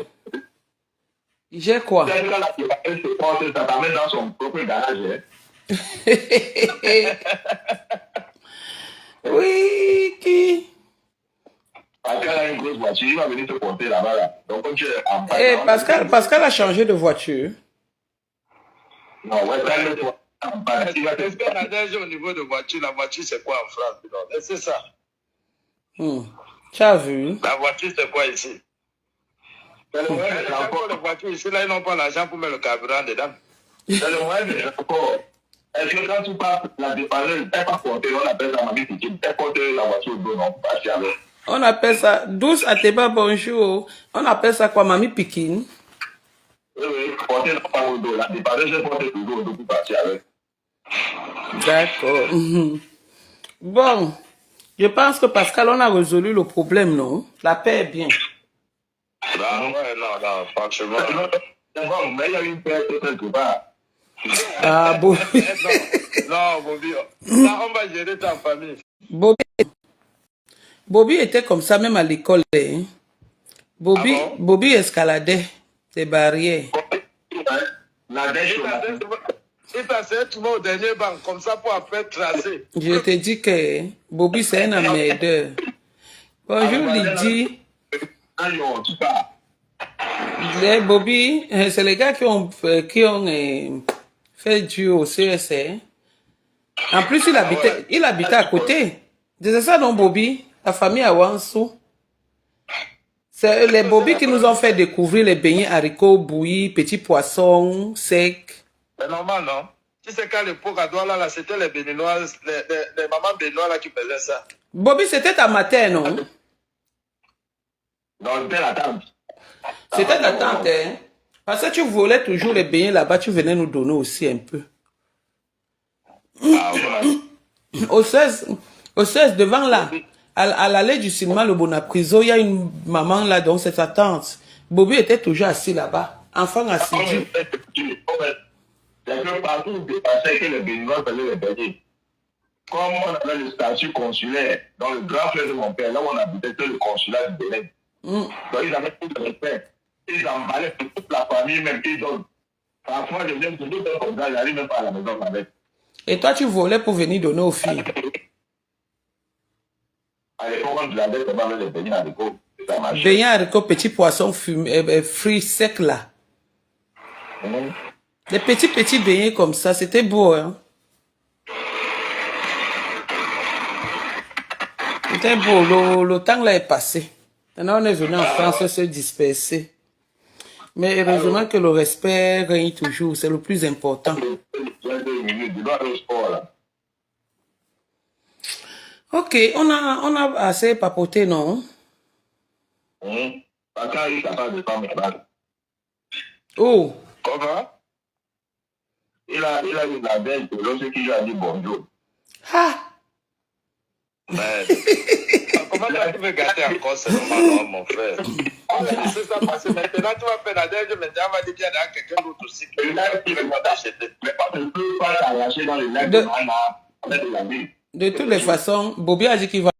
j'ai quoi? Ça t'amène dans son propre garage, hein. Oui, qui? Pascal a une grosse voiture, il va venir te porter là-bas. Là. Donc, comme tu es en Pascal a changé de voiture. Non, ouais, calme-toi. Est-ce qu'on a déjà au niveau de voiture? La voiture, c'est quoi en France? C'est ça. Tu as vu? La voiture, c'est quoi ici? Les voitures ici, là, ils n'ont pas l'argent pour mettre le carburant dedans. C'est le moyen de transport. Est-ce que quand tu pars, la dépanneuse, elle pas porter, on appelle ça mamie petite, elle porte la voiture d'eau, non, pas avec. On appelle ça, douce à Teba, bonjour. On appelle ça quoi, mamie Pikine? Oui, porter la part au dos, la dépanneuse, elle porte toujours au dos pour partir avec. D'accord. Bon, je pense que Pascal, on a résolu le problème, non? La paix est bien. Non, franchement. C'est bon, mais il y a une paix quelque part. Ah, bon. Non, Bobby. Là, on va gérer ta famille. Bobby était comme ça même à l'école. Hein? Bobby escaladait des barrières. Il passait tout le monde au dernier banc, comme ça pour après tracer. Je te dis que Bobby, c'est un emmerdeur. Bonjour, Lydie. Bobby, c'est les gars qui ont fait du au CSR. En plus, il habitait à côté. C'est ça, non, Bobby? La famille à Wansou. C'est les Bobby qui nous ont fait découvrir les beignets haricots bouillis, petits poissons secs. C'est normal, non? Tu sais qu'à l'époque, à Douala, là, c'était les Béninoises, les mamans béninois là qui faisaient ça. Bobby, c'était ta matin, non? Non, c'était la tante. C'était ta tante, hein? Parce que tu volais toujours les beignets là-bas, tu venais nous donner aussi un peu. Ah, ouais. Au 16, devant là, à l'allée du cinéma, le Bonapriso, il y a une maman là, donc c'est sa tante. Bobby était toujours assis là-bas, enfant assidu. C'est que partout où tu passais que les Béninois faisaient les beignets. Comme on avait le statut consulaire, dans le grand frère de mon père, là où on habitait, c'était le consulat du Bénin. Donc ils avaient tout le respect. Ils en parlaient pour toute la famille, même ils donnent. Parfois, je viens de d'autres comme ça, j'arrive même pas à la maison avec. Et toi, tu volais pour venir donner aux filles. À l'époque, quand je l'avais, c'est pas avec les beignets haricots. Beignets haricots, petits poissons frits secs là. Des petits beignets comme ça, c'était beau, hein. C'était beau, le temps là est passé. Maintenant, on est venu en France se disperser. Mais heureusement que le respect règne toujours, c'est le plus important. Ok, on a assez papoté, non? Oh! Comment? Il a eu la belle de l'autre qui lui a dit bonjour. Ah! Comment tu veux gâter encore ce moment, mon frère? On va laisser ça passer. Maintenant, tu vas faire la dernière, maintenant, on va dire qu'il y a quelqu'un d'autre aussi qui va t'acheter. Mais pas de plus, pas t'arracher dans le lac de la ville. De toutes les façons, Bobby a dit qu'il va